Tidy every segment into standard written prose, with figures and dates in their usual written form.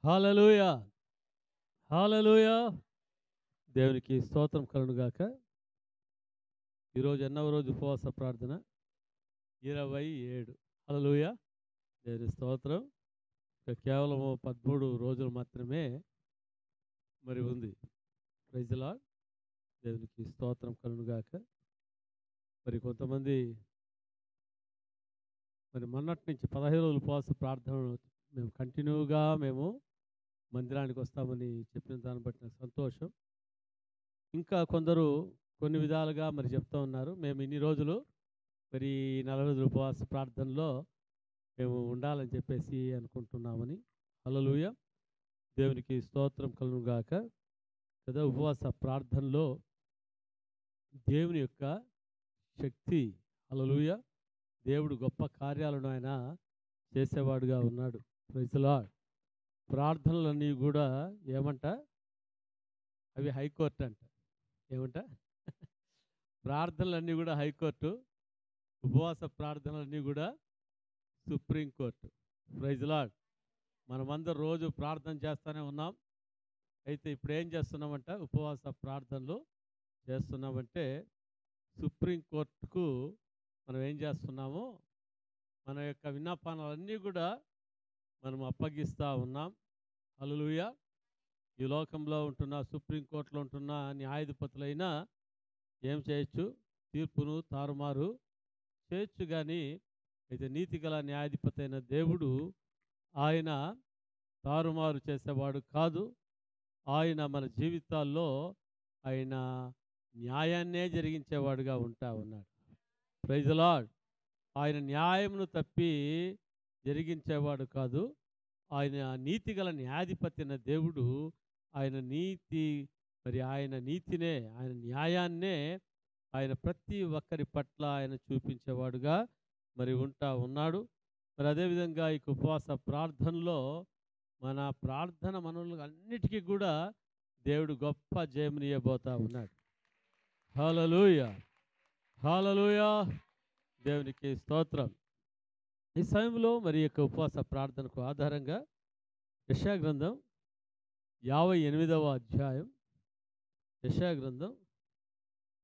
హల్లెలూయా, హల్లెలూయా. దేవునికి స్తోత్రం కలుగునుగాక. ఈరోజు ఎన్నవ రోజు ఉపవాస ప్రార్థన? 27. హల్లెలూయా, దేవుని స్తోత్రం. కేవలం 13 రోజులు మాత్రమే మరి ఉంది. Praise the Lord. దేవునికి స్తోత్రం కలుగునుగాక. మరి కొంతమంది మరి మొన్నటి నుంచి 15 రోజులు ఉపవాస ప్రార్థన మేము కంటిన్యూగా మందిరానికి వస్తామని చెప్పిన దాన్ని బట్టి నాకు సంతోషం. ఇంకా కొందరు కొన్ని విధాలుగా మరి చెప్తా ఉన్నారు, మేము ఇన్ని రోజులు మరి 40 రోజుల ఉపవాస ప్రార్థనలో మేము ఉండాలని చెప్పేసి అనుకుంటున్నామని. హల్లెలూయా, దేవునికి స్తోత్రం కలుగునుగాక. కదా, ఉపవాస ప్రార్థనలో దేవుని యొక్క శక్తి, హల్లెలూయా, దేవుడు గొప్ప కార్యాలను ఆయన చేసేవాడుగా ఉన్నాడు. Praise the lord. ప్రార్థనలన్నీ కూడా ఏమంట? అవి హైకోర్టు అంట. ఏమంట? ప్రార్థనలన్నీ కూడా హైకోర్టు, ఉపవాస ప్రార్థనలన్నీ కూడా సుప్రీంకోర్టు. Praise the lord. మనమందరం రోజు ప్రార్థన చేస్తూనే ఉన్నాం. అయితే ఇప్పుడు ఏం చేస్తున్నామంట? ఉపవాస ప్రార్థనలు చేస్తున్నామంటే సుప్రీంకోర్టుకు మనం ఏం చేస్తున్నాము? మన యొక్క విన్నపాలన్నీ కూడా మనం అప్పగిస్తూ ఉన్నాం. హల్లెలూయా. ఈ లోకంలో ఉంటున్న, సుప్రీంకోర్టులో ఉంటున్న న్యాయాధిపతులైనా ఏం చేయొచ్చు? తీర్పును తారుమారు చేయొచ్చు. కానీ అయితే నీతి గల న్యాయాధిపతి అయిన దేవుడు ఆయన తారుమారు చేసేవాడు కాదు. ఆయన మన జీవితాల్లో ఆయన న్యాయాన్నే జరిగించేవాడుగా ఉంటా ఉన్నాడు. Praise the Lord. ఆయన న్యాయమును తప్పి జరిగించేవాడు కాదు. ఆయన నీతి గల న్యాయాధిపతి అయిన దేవుడు ఆయన నీతినే, ఆయన న్యాయాన్నే ఆయన ప్రతి ఒక్కరి పట్ల ఆయన చూపించేవాడుగా మరి ఉంటా ఉన్నాడు. మరి అదేవిధంగా ఈ ఉపవాస ప్రార్థనలో మన ప్రార్థన మనవులు అన్నిటికీ కూడా దేవుడు గొప్ప జయమునియబోతా ఉన్నాడు. హల్లెలూయా, హల్లెలూయా, దేవునికి స్తోత్రం. ఈ సమయంలో మరి యొక్క ఉపవాస ప్రార్థనకు ఆధారంగా యెషయా గ్రంథం 58వ అధ్యాయం, యెషయా గ్రంథం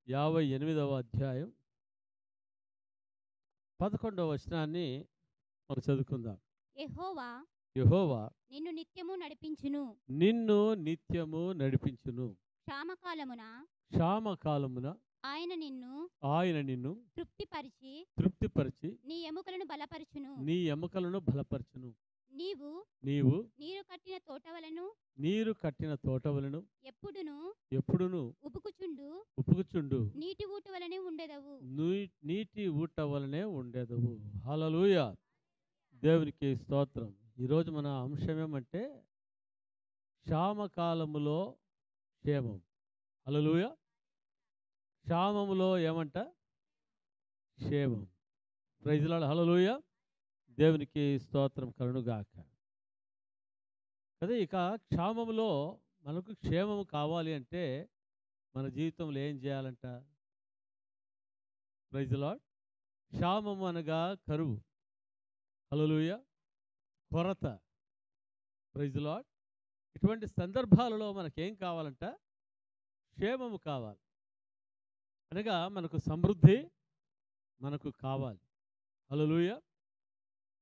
58వ అధ్యాయం 11వ వచనాన్ని మనం చదువుకుందాం. యెహోవా నిన్ను నిత్యము నడిపించును. క్షామకాలమున ఆయన నిన్ను తృప్తిపరిచి నీ ఎముకలను బలపరచును. నీవు నీరు కట్టిన తోటవలను ఎప్పుడును ఉపుకుచుండు నీటి ఊట వలనే ఉండేదవు. హల్లెలూయా, దేవునికి స్తోత్రం. ఈరోజు మన అంశం ఏమంటే క్షామకాలములో క్షేమం. హల్లెలూయా. క్షామములో ఏమంట? క్షేమం. Praise the Lord. హల్లెలూయా, దేవునికి స్తోత్రం కలుగునుగాక. అదే ఇక క్షామములో మనకు క్షేమము కావాలి అంటే మన జీవితంలో ఏం చేయాలంట? Praise the lord. క్షామము అనగా కరువు. హల్లెలూయా, కొరత. Praise the Lord. ఇటువంటి సందర్భాలలో మనకేం కావాలంట? క్షేమము కావాలి. అనగా మనకు సమృద్ధి మనకు కావాలి. హల్లెలూయా.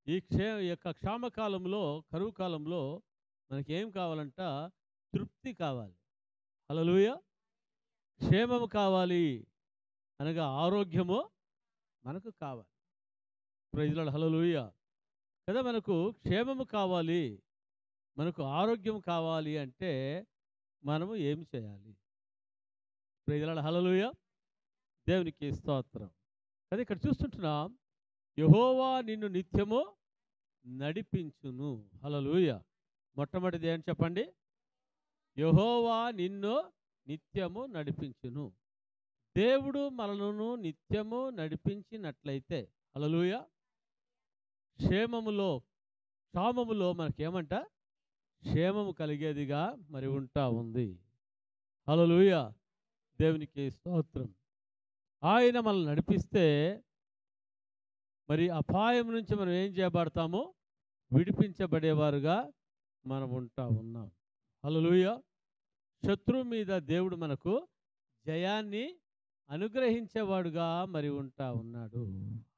ఈ యొక్క క్షామకాలంలో, కరువు కాలంలో మనకేం కావాలంట? తృప్తి కావాలి. హల్లెలూయా. క్షేమము కావాలి అనగా ఆరోగ్యము మనకు కావాలి. Praise the Lord. హల్లెలూయా. కదా, మనకు క్షేమము కావాలి, మనకు ఆరోగ్యం కావాలి అంటే మనము ఏమి చేయాలి? Praise the Lord. హల్లెలూయా, దేవునికి స్తోత్రం. కదా, ఇక్కడ చూస్తుంటున్నాం, యెహోవా నిన్ను నిత్యము నడిపించును. హల్లెలూయా. మొట్టమొదటిది ఏం చెప్పండి? యెహోవా నిన్ను నిత్యము నడిపించును. దేవుడు మనలను నిత్యము నడిపించినట్లయితే, హల్లెలూయా, క్షామములో మనకేమంట? క్షేమము కలిగేదిగా మరి ఉంటా ఉంది. హల్లెలూయా, దేవునికి స్తోత్రం. ఆయన మనల్ని నడిపిస్తే మరి అపాయం నుంచి మనం ఏం చేయబడతామో? విడిపించబడేవారుగా మనం ఉంటా ఉన్నాం. హల్లెలూయా. శత్రువు మీద దేవుడు మనకు జయాన్ని అనుగ్రహించేవాడుగా మరి ఉంటా ఉన్నాడు.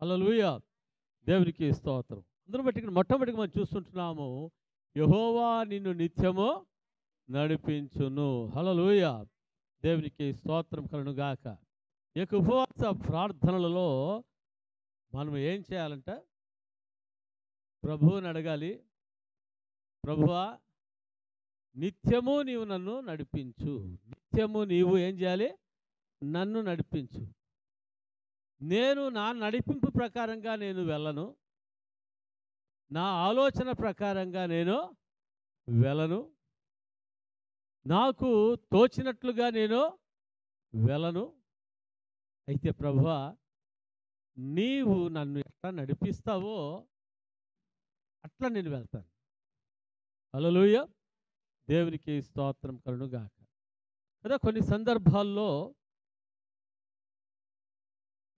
హల్లెలూయా. దేవునికి స్తోత్రం. అందరూ బట్టి ఇక్కడ మొట్టమొదటిగా మనం చూస్తుంటున్నాము, యెహోవా నిన్ను నిత్యము నడిపించును. హల్లెలూయా. దేవునికి స్తోత్రం కలుగును గాక. ఈ యొక్క ఉపవాస ప్రార్థనలలో మనం ఏం చేయాలంట? ప్రభువుని అడగాలి, ప్రభువా నిత్యము నీవు నన్ను నడిపించు. నిత్యము నీవు ఏం చేయాలి? నన్ను నడిపించు. నేను నా నడిపింపు ప్రకారంగా నేను వెళ్ళను, నా ఆలోచన ప్రకారంగా నేను వెళ్ళను, నాకు తోచినట్లుగా నేను వెళ్ళను. అయితే ప్రభువా నీవు నన్ను ఎట్లా నడిపిస్తావో అట్లా నేను వెళ్తాను. హల్లెలూయా. దేవునికి స్తోత్రం కలుగును గాక. కదా కొన్ని సందర్భాల్లో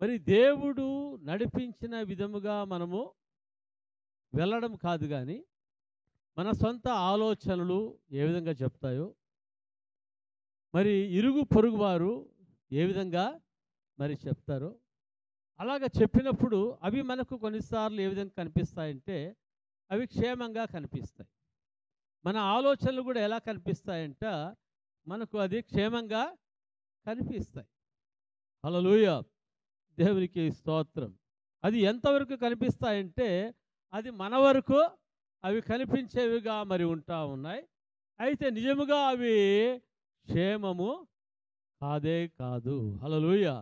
మరి దేవుడు నడిపించిన విధముగా మనము వెళ్ళడం కాదు, కానీ మన సొంత ఆలోచనలు ఏ విధంగా చెప్తాయో, మరి ఇరుగు పొరుగు వారు ఏ విధంగా మరి చెప్తారో, అలాగ చెప్పినప్పుడు అవి మనకు కొన్నిసార్లు ఏ విధంగా కనిపిస్తాయంటే అవి క్షేమంగా కనిపిస్తాయి. మన ఆలోచనలు కూడా ఎలా కనిపిస్తాయంట, మనకు అది క్షేమంగా కనిపిస్తాయి. హల్లెలూయా. దేవునికి స్తోత్రం. అది ఎంతవరకు కనిపిస్తాయంటే అది మన వరకు అవి కనిపించేవిగా మరి ఉంటా ఉన్నాయి. అయితే నిజముగా అవి క్షేమము కాదే కాదు. హల్లెలూయా.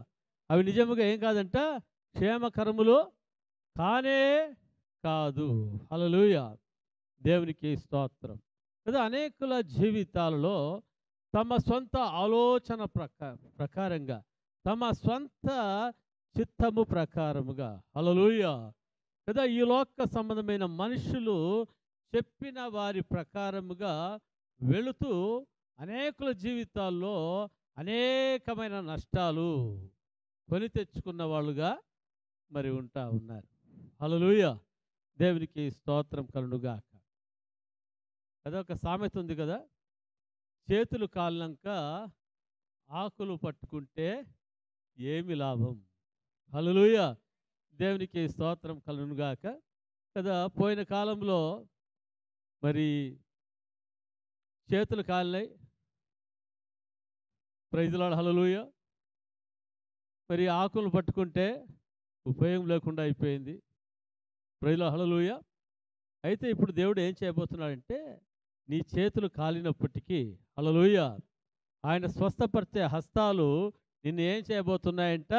అవి నిజముగా ఏం కాదంట? క్షేమకరములు కానే కాదు. హల్లెలూయా. దేవునికి స్తోత్రం. కదా అనేకుల జీవితాలలో తమ సొంత ఆలోచన ప్రకారంగా, తమ సొంత చిత్తము ప్రకారముగా, హల్లెలూయా, కదా ఈ లోక సంబంధమైన మనుషులు చెప్పిన వారి ప్రకారముగా వెళుతూ అనేకుల జీవితాల్లో అనేకమైన నష్టాలు కొని తెచ్చుకున్న వాళ్ళుగా మరి ఉంటా ఉన్నారు. హల్లెలూయా. దేవునికి స్తోత్రం కలుగునుగాక. అదొక సామెత ఉంది కదా, చేతులు కాలినాక ఆకులు పట్టుకుంటే ఏమి లాభం. హల్లెలూయా. దేవునికి స్తోత్రం కలుగునుగాక. కదా పోయిన కాలంలో మరి చేతులు కాలినాయి, ప్రైజ్ లార్డ్, హల్లెలూయా. మరి ఆకులు పట్టుకుంటే ఉపయోగం లేకుండా అయిపోయింది, ప్రైజ్ లార్డ్, హల్లెలూయా. అయితే ఇప్పుడు దేవుడు ఏం చేయబోతున్నాడంటే, నీ చేతులు కాలినప్పటికీ, హల్లెలూయా, ఆయన స్వస్థపరిచే హస్తాలు నిన్ను ఏం చేయబోతున్నాయంట?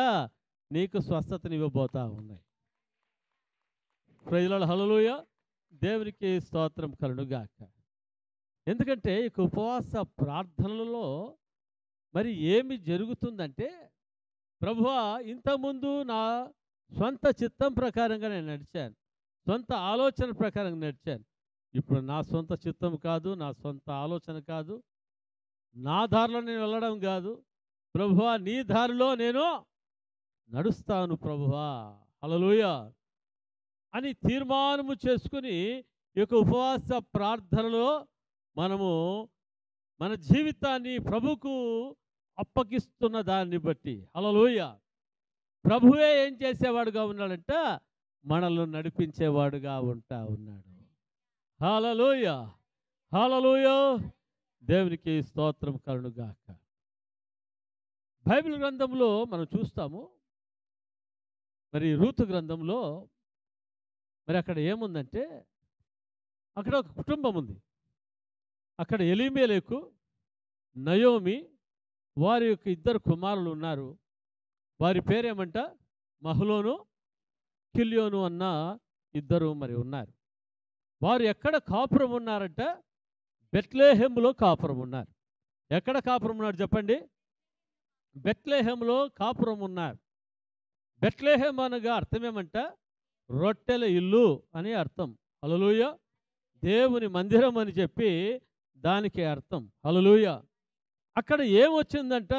నీకు స్వస్థతనివ్వబోతా ఉన్నాయి. ప్రైజ్ లార్డ్, హల్లెలూయా. దేవునికి స్తోత్రం కలుగునుగాక. ఎందుకంటే ఇక ఉపవాస ప్రార్థనలలో మరి ఏమి జరుగుతుందంటే, ప్రభువా ఇంతకుముందు నా సొంత చిత్తం ప్రకారంగా నేను నడిచాను, సొంత ఆలోచన ప్రకారంగా నడిచాను. ఇప్పుడు నా సొంత చిత్తం కాదు, నా సొంత ఆలోచన కాదు, నా దారిలో నేను వెళ్ళడం కాదు, ప్రభువా నీ దారిలో నేను నడుస్తాను ప్రభువా, హల్లెలూయా అని తీర్మానము చేసుకుని ఈ యొక్క ఉపవాస ప్రార్థనలో మనము మన జీవితాన్ని ప్రభుకు అప్పగిస్తున్న దాన్ని బట్టి, హల్లెలూయా, ప్రభువే ఏం చేసేవాడుగా ఉన్నాడంట? మనల్ని నడిపించేవాడుగా ఉంటా ఉన్నాడు. హల్లెలూయా, హల్లెలూయా. దేవునికి స్తోత్రం కలుగునుగాక. బైబిల్ గ్రంథంలో మనం చూస్తాము, మరి రూతు గ్రంథంలో మరి అక్కడ ఏముందంటే, అక్కడ ఒక కుటుంబం ఉంది. అక్కడ ఎలీమెలెకు, నయోమి, వారి యొక్క ఇద్దరు కుమారులు ఉన్నారు. వారి పేరేమంట? మహలోను, కిల్యోను అన్న ఇద్దరు మరి ఉన్నారు. వారు ఎక్కడ కాపురం ఉన్నారంట? బెత్లెహేములో కాపురం ఉన్నారు. ఎక్కడ కాపురం ఉన్నారు చెప్పండి? బెత్లెహేములో కాపురం ఉన్నారు. బెత్లెహేము అనగా అర్థం ఏమంట? రొట్టెల ఇల్లు అని అర్థం. హల్లెలూయా. దేవుని మందిరం అని చెప్పి దానికి అర్థం. హల్లెలూయా. అక్కడ ఏమొచ్చిందంట?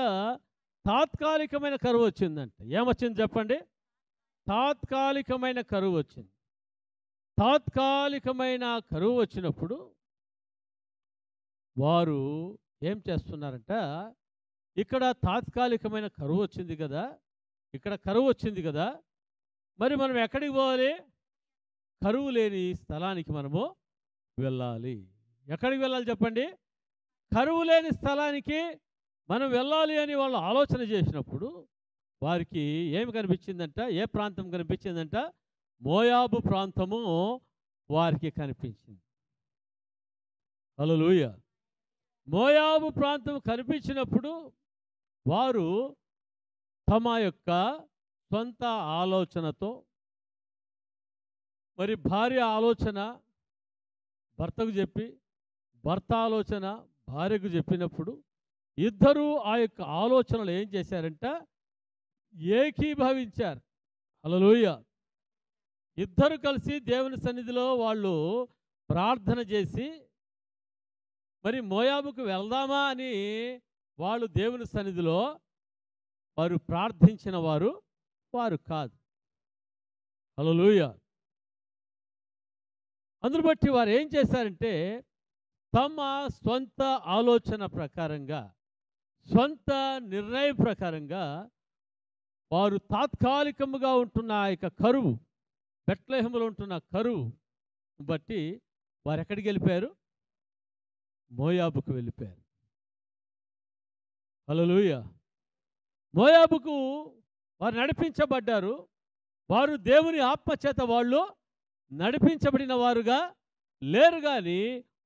తాత్కాలికమైన కరువు వచ్చిందంట. ఏమొచ్చింది చెప్పండి? తాత్కాలికమైన కరువు వచ్చింది. తాత్కాలికమైన కరువు వచ్చినప్పుడు వారు ఏం చేస్తున్నారంట, ఇక్కడ తాత్కాలికమైన కరువు వచ్చింది కదా, ఇక్కడ కరువు వచ్చింది కదా, మరి మనం ఎక్కడికి పోవాలి? కరువు లేని స్థలానికి మనము వెళ్ళాలి. ఎక్కడికి వెళ్ళాలి చెప్పండి? కరువు లేని స్థలానికి మనం వెళ్ళాలి అని వాళ్ళు ఆలోచన చేసినప్పుడు వారికి ఏమి కనిపించిందంట? ఏ ప్రాంతం కనిపించిందంట? మోయాబు ప్రాంతము వారికి కనిపించింది. హల్లెలూయా. మోయాబు ప్రాంతం కనిపించినప్పుడు వారు తమ యొక్క సొంత ఆలోచనతో, మరి భార్య ఆలోచన భర్తకు చెప్పి, భర్త ఆలోచన భార్యకు చెప్పినప్పుడు ఇద్దరూ ఆ యొక్క ఆలోచనలు ఏం చేశారంట? ఏకీభవించారు. హల్లెలూయా. ఇద్దరు కలిసి దేవుని సన్నిధిలో వాళ్ళు ప్రార్థన చేసి, మరి మోయాబుకు వెళ్దామా అని వాళ్ళు దేవుని సన్నిధిలో వారు ప్రార్థించిన వారు కాదు. హల్లెలూయా. అందును బట్టి వారు ఏం చేశారంటే, తమ సొంత ఆలోచన ప్రకారంగా, సొంత నిర్ణయం ప్రకారంగా వారు తాత్కాలికముగా ఉంటున్న ఆ యొక్క కరువు, బెత్లెహేములో ఉంటున్న కరువు బట్టి వారు ఎక్కడికి వెళ్ళిపోయారు? మోయాబుకు వెళ్ళిపోయారు. హల్లెలూయా. మోయాబుకు వారు నడిపించబడ్డారు. వారు దేవుని ఆత్మచేత వాళ్ళు నడిపించబడిన వారుగా లేరు, కానీ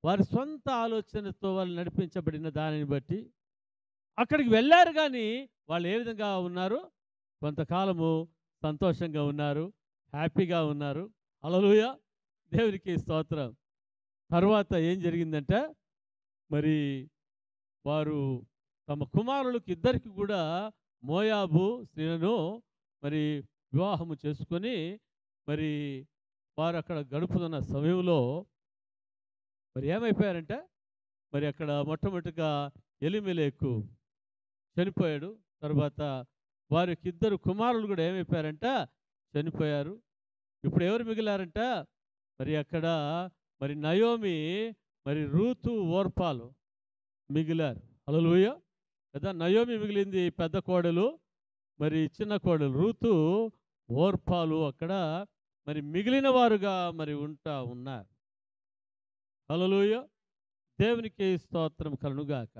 వారి సొంత ఆలోచనతో వాళ్ళు నడిపించబడిన దానిని బట్టి అక్కడికి వెళ్ళారు. కానీ వాళ్ళు ఏ విధంగా ఉన్నారు? కొంతకాలము సంతోషంగా ఉన్నారు, హ్యాపీగా ఉన్నారు. హల్లెలూయా. దేవునికి స్తోత్రం. తర్వాత ఏం జరిగిందంటే, మరి వారు తమ కుమారులకు ఇద్దరికి కూడా మోయాబు స్త్రీలను మరి వివాహము చేసుకొని, మరి వారు అక్కడ గడుపుతున్న సమయంలో మరి ఏమైపోయారంటే, మరి అక్కడ మొట్టమొదటిగా ఎలీమెలెకు చనిపోయాడు. తర్వాత వారికి ఇద్దరు కుమారులు కూడా ఏమైపోయారంట? చనిపోయారు. ఇప్పుడు ఎవరు మిగిలారంట? మరి అక్కడ మరి నయోమి, మరి రూతు, ఓర్పాలు మిగిలారు. హల్లెలూయా కదా. నయోమి మిగిలింది పెద్ద కోడలు, మరి చిన్న కోడలు రూతు, ఓర్పాలు అక్కడ మరి మిగిలిన వారుగా మరి ఉన్నారు. హల్లెలూయా. దేవునికి స్తోత్రం కలుగుగాక.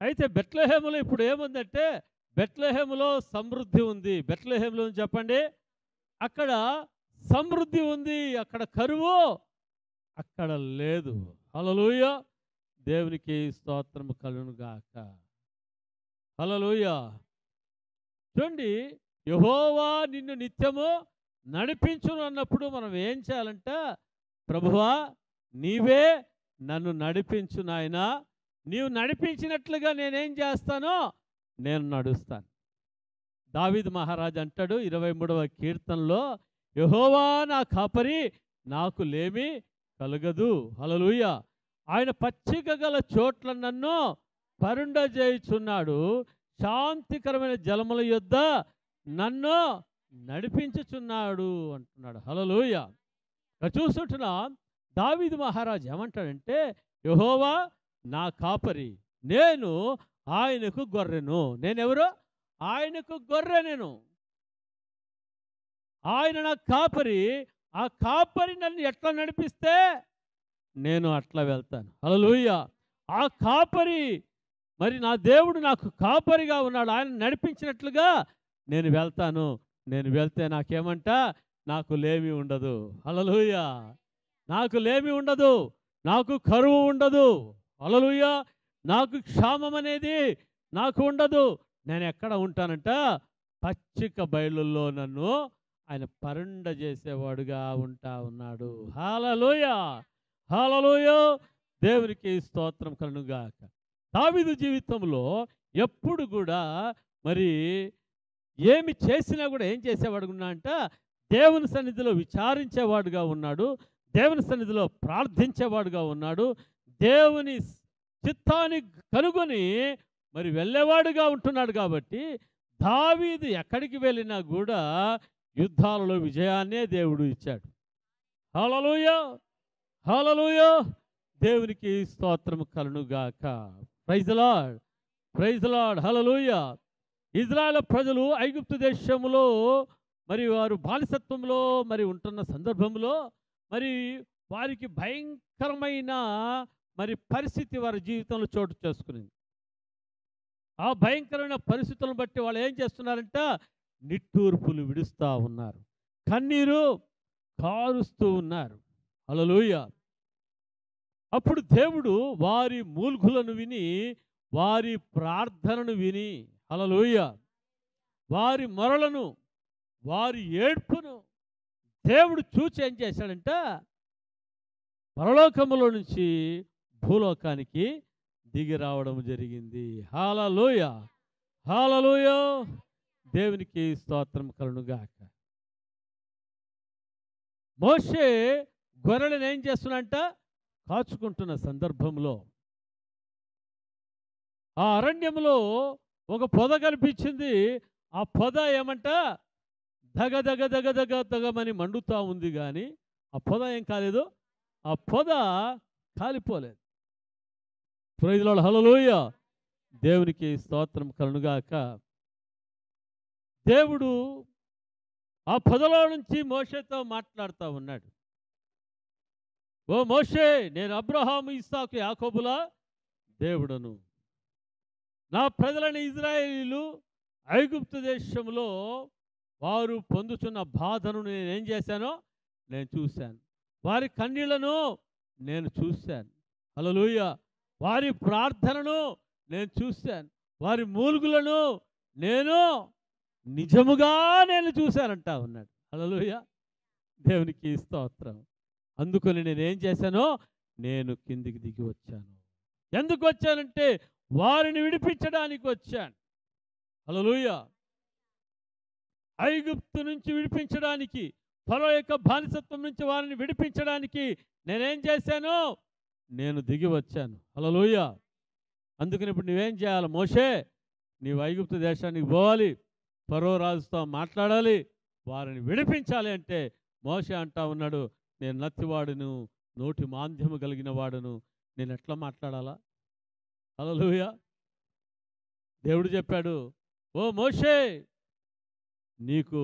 అయితే బెత్లెహేములో ఇప్పుడు ఏముందంటే, బెత్లెహేములో సమృద్ధి ఉంది. బెత్లెహేములో చెప్పండి, అక్కడ సమృద్ధి ఉంది, అక్కడ కరువు అక్కడ లేదు. హల్లెలూయా. దేవునికి స్తోత్రం కలుగుగాక. హల్లెలూయా. చూడండి, యెహోవా నిన్ను నిత్యము నడిపించును అన్నప్పుడు మనం ఏం చేయాలంట? ప్రభువా నీవే నన్ను నడిపించు నాయనా, నీవు నడిపించినట్లుగా నేనేం చేస్తానో నేను నడుస్తాను. దావీదు మహారాజు అంటాడు 23వ కీర్తనలో, యెహోవా నా కాపరి, నాకు లేమి కలగదు. హల్లెలూయా. ఆయన పచ్చిక గల చోట్ల నన్ను పరుండజేయుచున్నాడు, శాంతికరమైన జలముల యొద్ద నన్ను నడిపించుచున్నాడు అంటున్నాడు. హల్లెలూయా. చూస్తుంటున్నా దావీదు మహారాజు ఏమంటాడంటే, యెహోవా నా కాపరి, నేను ఆయనకు గొర్రెను. నేనెవరు? ఆయనకు గొర్రె. నేను ఆయన నా కాపరి. ఆ కాపరి నన్ను ఎట్లా నడిపిస్తే నేను అట్లా వెళ్తాను. హల్లెలూయా. ఆ కాపరి, మరి నా దేవుడు నాకు కాపరిగా ఉన్నాడు, ఆయన నడిపించినట్లుగా నేను వెళ్తాను. నేను వెళ్తే నాకేమంట? నాకు లేమి ఉండదు. హల్లెలూయా. నాకు లేమి ఉండదు, నాకు కరువు ఉండదు. హల్లెలూయా. నాకు క్షామం అనేది నాకు ఉండదు. నేను ఎక్కడ ఉంటానంట? పచ్చిక బయలుల్లో నన్ను ఆయన పరుండ చేసేవాడుగా ఉన్నాడు. హల్లెలూయా. హల్లెలూయా. దేవునికి స్తోత్రం కలుగుగాక. దావీదు జీవితంలో ఎప్పుడు కూడా మరి ఏమి చేసినా కూడా ఏం చేసేవాడు అంట? దేవుని సన్నిధిలో విచారించేవాడుగా ఉన్నాడు, దేవుని సన్నిధిలో ప్రార్థించేవాడుగా ఉన్నాడు, దేవుని చిత్తాన్ని కనుగొని మరి వెళ్ళేవాడుగా ఉంటున్నాడు. కాబట్టి దావీదు ఎక్కడికి వెళ్ళినా కూడా యుద్ధాలలో విజయాన్నే దేవుడు ఇచ్చాడు. హల్లెలూయా. హల్లెలూయా. దేవునికి స్తోత్రం కలుగుగాక. Praise the Lord, praise the Lord, హల్లెలూయా. ఇజ్రాయేల్ ప్రజలు ఐగుప్తు దేశంలో మరి వారు బానిసత్వంలో మరి ఉంటున్న సందర్భంలో మరి వారికి భయంకరమైన మరి పరిస్థితి వారి జీవితంలో చోటు చేసుకునింది. ఆ భయంకరమైన పరిస్థితులను బట్టి వాళ్ళు ఏం చేస్తున్నారంట, నిట్టూర్పులు విడుస్తూ ఉన్నారు, కన్నీరు కారుస్తూ ఉన్నారు. హల్లెలూయా. అప్పుడు దేవుడు వారి మూల్గులను విని, వారి ప్రార్థనను విని, హల్లెలూయా, వారి మొరలను, వారి ఏడ్పును దేవుడు చూచి ఏం చేశాడంట, పరలోకములో నుంచి భూలోకానికి దిగి రావడం జరిగింది. హల్లెలూయా, హల్లెలూయా. దేవునికి స్తోత్రం కలుగుగాక. మోషే గొర్రెలను ఏం చేస్తున్నంట, కాచుకుంటున్న సందర్భంలో ఆ అరణ్యంలో ఒక పొద కనిపించింది. ఆ పొద ఏమంట, దగ దగ దగ దగ దగమని మండుతూ ఉంది, కానీ ఆ పొద ఏం కాలేదు, ఆ పొద కాలిపోలేదు. ప్రైజ్ ది లార్డ్, హల్లెలూయా. దేవునికి స్తోత్రం కలుగుగాక. దేవుడు ఆ పొదలో నుంచి మోషేతో మాట్లాడుతూ ఉన్నాడు. ఓ మోషే, నేను అబ్రహాము, ఇస్సాకు, యాకోబుల దేవుడను. నా ప్రజలని ఇజ్రాయేలీలు ఐగుప్తు దేశంలో వారు పొందుతున్న బాధను నేనేం చేశానో నేను చూశాను. వారి కన్నీళ్లను నేను చూశాను. హల్లెలూయా. వారి ప్రార్థనను నేను చూశాను. వారి మూలుగులను నేను నిజముగా నేను చూశానంటా ఉన్నాడు. హల్లెలూయా. దేవునికి స్తోత్రం. అందుకని నేనేం చేశానో, నేను కిందికి దిగి వచ్చాను. ఎందుకు వచ్చానంటే వారిని విడిపించడానికి వచ్చాను. హల్లెలూయా. ఐగుప్తు నుంచి విడిపించడానికి, ఫరో యొక్క బానిసత్వం నుంచి వారిని విడిపించడానికి నేనేం చేశాను, నేను దిగి వచ్చాను. హల్లెలూయా. అందుకని ఇప్పుడు నువ్వేం చేయాలి, మోషే, నీవు ఐగుప్తు దేశానికి పోవాలి, ఫరో రాజుతో మాట్లాడాలి, వారిని విడిపించాలి అంటే మోషే అంటా ఉన్నాడు, నేను నత్తివాడును, నోటి మాంద్యము కలిగిన వాడును, నేను ఎట్లా మాట్లాడాలా? హల్లెలూయా. దేవుడు చెప్పాడు, ఓ మోషే, నీకు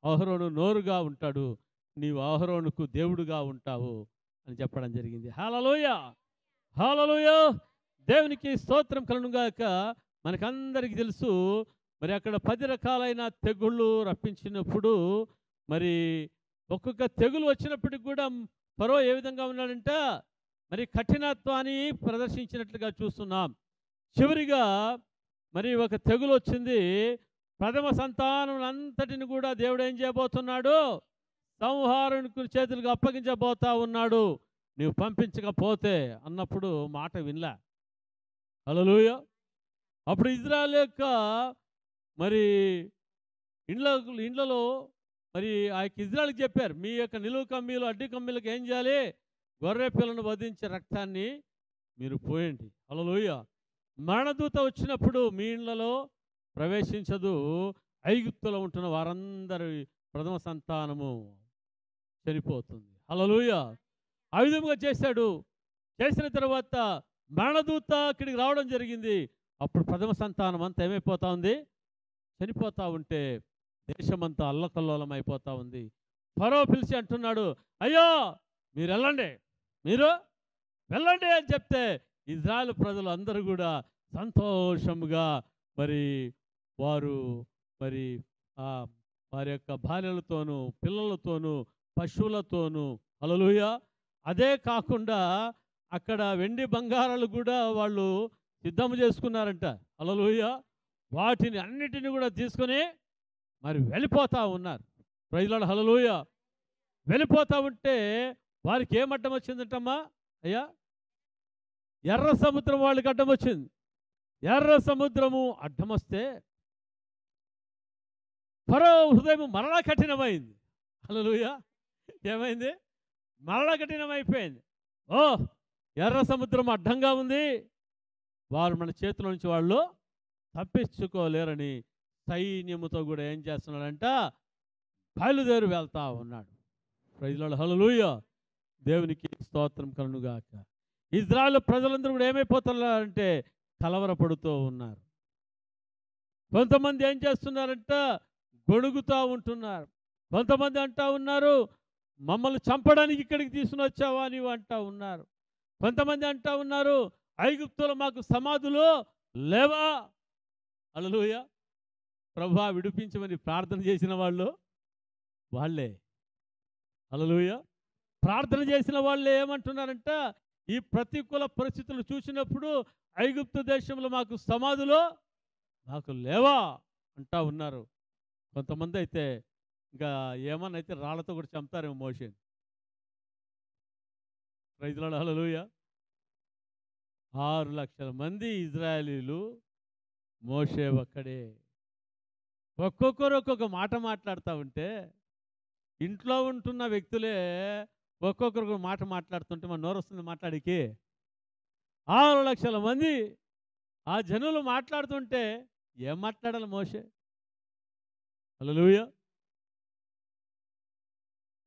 అహరోను నోరుగా ఉంటాడు, నీవు అహరోనుకు దేవుడుగా ఉంటావు అని చెప్పడం జరిగింది. హల్లెలూయా, హల్లెలూయా. దేవునికి స్తోత్రం కలుగుగాక. మనకందరికీ తెలుసు, మరి అక్కడ 10 రకాలైన తెగుళ్ళు రప్పించినప్పుడు, మరి ఒక్కొక్క తెగులు వచ్చినప్పటికి కూడా ఫరో ఏ విధంగా ఉన్నాడంట, మరి కఠినత్వాన్ని ప్రదర్శించినట్లుగా చూస్తున్నాం. చివరిగా మరి ఒక తెగులు వచ్చింది. ప్రథమ సంతానం అంతటిని కూడా దేవుడు ఏం చేయబోతున్నాడు, సంహారునికి చేతులకు అప్పగించబోతా ఉన్నాడు, నీవు పంపించకపోతే అన్నప్పుడు మాట వినలే. హల్లెలూయా. అప్పుడు ఇజ్రాయెల్ యొక్క మరి ఇండ్లలో మరి ఆ యొక్క ఇజ్రాయెల్కి చెప్పారు, మీ యొక్క నిలువు కమ్మీలు అడ్డి కమ్మీలకు ఏం చేయాలి, గొర్రె పిల్లను వధించే రక్తాన్ని మీరు పోయండి. హల్లెలూయా. మరణదూత వచ్చినప్పుడు మీ ఇళ్లలో ప్రవేశించదు, ఐగుప్తులో ఉంటున్న వారందరి ప్రథమ సంతానము చనిపోతుంది. హల్లెలూయా. ఆ విధంగా చేశాడు. చేసిన తర్వాత మరణదూత అక్కడికి రావడం జరిగింది. అప్పుడు ప్రథమ సంతానం అంతా ఏమైపోతా ఉంది, చనిపోతూ ఉంటే దేశమంతా అల్లకల్లోలం అయిపోతూ ఉంది. ఫరో పిలిచి అంటున్నాడు, అయ్యో మీరు వెళ్ళండి, మీరు వెళ్ళండి అని చెప్తే ఇజ్రాయెల్ ప్రజలు అందరూ కూడా సంతోషంగా మరి వారు మరి వారి యొక్క భార్యలతోనూ పిల్లలతోనూ పశువులతోనూ, హల్లెలూయా. అదే కాకుండా అక్కడ వెండి బంగారాలు కూడా వాళ్ళు సిద్ధం చేసుకున్నారంట. హల్లెలూయా. వాటిని అన్నిటిని కూడా తీసుకొని మరి వెళ్ళిపోతూ ఉన్నారు. ప్రైజ్ ది లార్డ్, హల్లెలూయా. వెళ్ళిపోతూ ఉంటే వారికి ఏం అడ్డం వచ్చిందంటమ్మా, అయ్యా, ఎర్ర సముద్రం వాళ్ళకి అడ్డం వచ్చింది. ఎర్ర సముద్రము అడ్డం వస్తే ఫరో హృదయం మరలా కఠినమైంది. హల్లెలూయా. ఏమైంది, మరలా కఠినమైపోయింది. ఓ, ఎర్ర సముద్రం అడ్డంగా ఉంది, వారు మన చేతుల నుంచి వాళ్ళు తప్పించుకోలేరని సైన్యముతో కూడా ఏం చేస్తున్నాడంట, బయలుదేరి వెళ్తా ఉన్నాడు. ప్రైజ్ ది లార్డ్, హల్లెలూయా. దేవునికి స్తోత్రం కలుగుగాక. ఇజ్రాయెల్ ప్రజలందరూ కూడా ఏమైపోతున్నారంటే కలవరపడుతూ ఉన్నారు. కొంతమంది ఏం చేస్తున్నారంట, గొడుగుతూ ఉంటున్నారు. కొంతమంది అంటా ఉన్నారు, మమ్మల్ని చంపడానికి ఇక్కడికి తీసుకుని వచ్చావా నీవు అంటా ఉన్నారు. కొంతమంది అంటా ఉన్నారు, ఐగుప్తులో మాకు సమాధులు లేవా. హల్లెలూయా. ప్రభువా విడిపించమని ప్రార్థన చేసిన వాళ్ళు వాళ్ళే. హల్లెలూయా. ప్రార్థన చేసిన వాళ్ళు ఏమంటున్నారంట, ఈ ప్రతికూల పరిస్థితులు చూసినప్పుడు ఐగుప్తు దేశంలో మాకు సమాధులు మాకు లేవా అంటా ఉన్నారు. కొంతమంది అయితే ఇంకా ఏమన్నా అయితే రాళ్లతో కూడా చంపుతారేమో మోషేని. Praise lord. హల్లెలూయా. 6 లక్షల మంది ఇజ్రాయేలీలు, మోషే ఒక్కడే. ఒక్కొక్కరు ఒక్కొక్క మాట మాట్లాడుతూ ఉంటే, ఇంట్లో ఉంటున్న వ్యక్తులే ఒక్కొక్కరు మాట మాట్లాడుతుంటే మన నోరు వస్తుంది మాట్లాడికి. 6 లక్షల మంది ఆ జనులు మాట్లాడుతుంటే ఏం మాట్లాడాలి మోషే. హల్లెలూయా.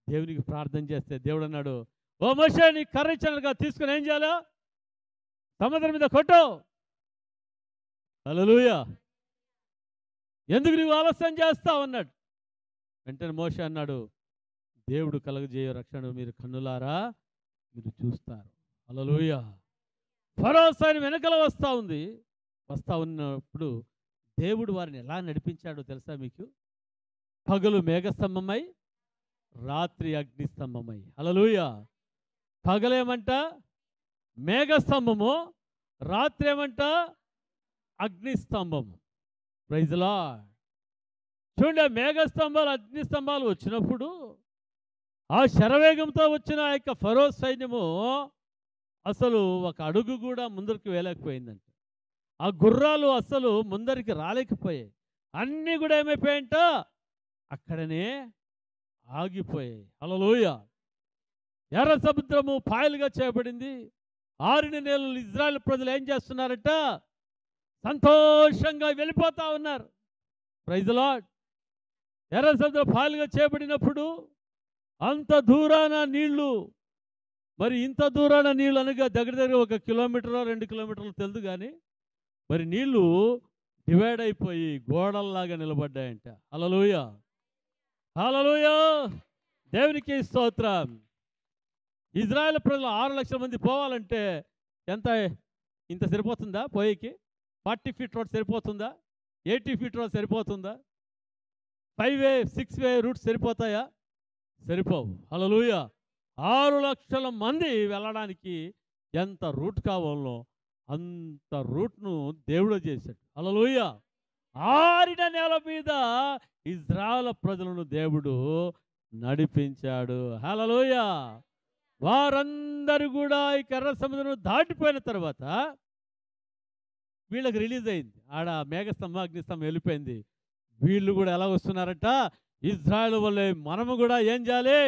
దేవునికి ప్రార్థన చేస్తే దేవుడు అన్నాడు, ఓ మోషే నీ కర్ర ఇచ్చినట్టుగా తీసుకుని ఏం చేయాలో సముద్రం మీద కొట్టు. హల్లెలూయా. ఎందుకు నీవు ఆలస్యం చేస్తావు అన్నాడు. వెంటనే మోషే అన్నాడు, దేవుడు కలుగజేయ రక్షణ మీరు కన్నులారా మీరు చూస్తారు. హల్లెలూయా. ఫరో సైన్యం వెనకల వస్తూ ఉన్నప్పుడు దేవుడు వారిని ఎలా నడిపించాడో తెలుసా మీకు? పగలు మేఘస్తంభమై రాత్రి అగ్నిస్తంభమై. హల్లెలూయా. పగలేమంట మేఘస్తంభము, రాత్రి ఏమంట అగ్నిస్తంభము. Praise the lord. చూడండి, మేఘస్తంభాలు అగ్నిస్తంభాలు వచ్చినప్పుడు ఆ శరవేగంతో వచ్చిన ఆ యొక్క ఫరో సైన్యము అసలు ఒక అడుగు కూడా ముందరికి వేయలేకపోయిందంట. ఆ గుర్రాలు అసలు ముందరికి రాలేకపోయాయి. అన్నీ కూడా ఏమైపోయాయంట, అక్కడనే ఆగిపోయాయి. హల్లెలూయా. ఎర్ర సముద్రము పాయలుగా చేయబడింది. 6 నెలలు ఇజ్రాయెల్ ప్రజలు ఏం చేస్తున్నారంట, సంతోషంగా వెళ్ళిపోతా ఉన్నారు. Praise the Lord. ఎర్ర సముద్రం పాయలుగా చేయబడినప్పుడు అంత దూరాన నీళ్లు, మరి ఇంత దూరాన నీళ్ళు అనగా దగ్గర 1 కిలోమీటర్ 2 కిలోమీటర్లు తెలుదు కానీ మరి నీళ్లు డివైడ్ అయిపోయి గోడల్లాగా నిలబడ్డాయంట. హల్లెలూయా. హల్లెలూయా. దేవునికి స్తోత్రం. ఇజ్రాయెల్ ప్రజలు 6 లక్షల మంది పోవాలంటే ఎంత, ఇంత సరిపోతుందా పోయేకి? 40 ఫీట్ రోడ్ సరిపోతుందా? 80 ఫీట్ రోడ్ సరిపోతుందా? 5 వే 6 వే రూట్స్ సరిపోతాయా? సరిపోవు. హల్లెలూయా. 6 లక్షల మంది వెళ్ళడానికి ఎంత రూట్ కావాలో అంత రూట్ను దేవుడు చేశాడు. హల్లెలూయా. ఆరిన నేల మీద ఇజ్రాయెల్ ప్రజలను దేవుడు నడిపించాడు. హల్లెలూయా. వారందరూ కూడా ఈ ఎర్ర సముద్రం దాటిపోయిన తర్వాత వీళ్ళకి రిలీజ్ అయింది. ఆడ మేఘస్తంభం అగ్నిస్తంభం వెళ్ళిపోయింది. వీళ్ళు కూడా ఎలా వస్తున్నారట, ఇజ్రాయెల్ వల్లే మనము కూడా ఏం చేయాలి,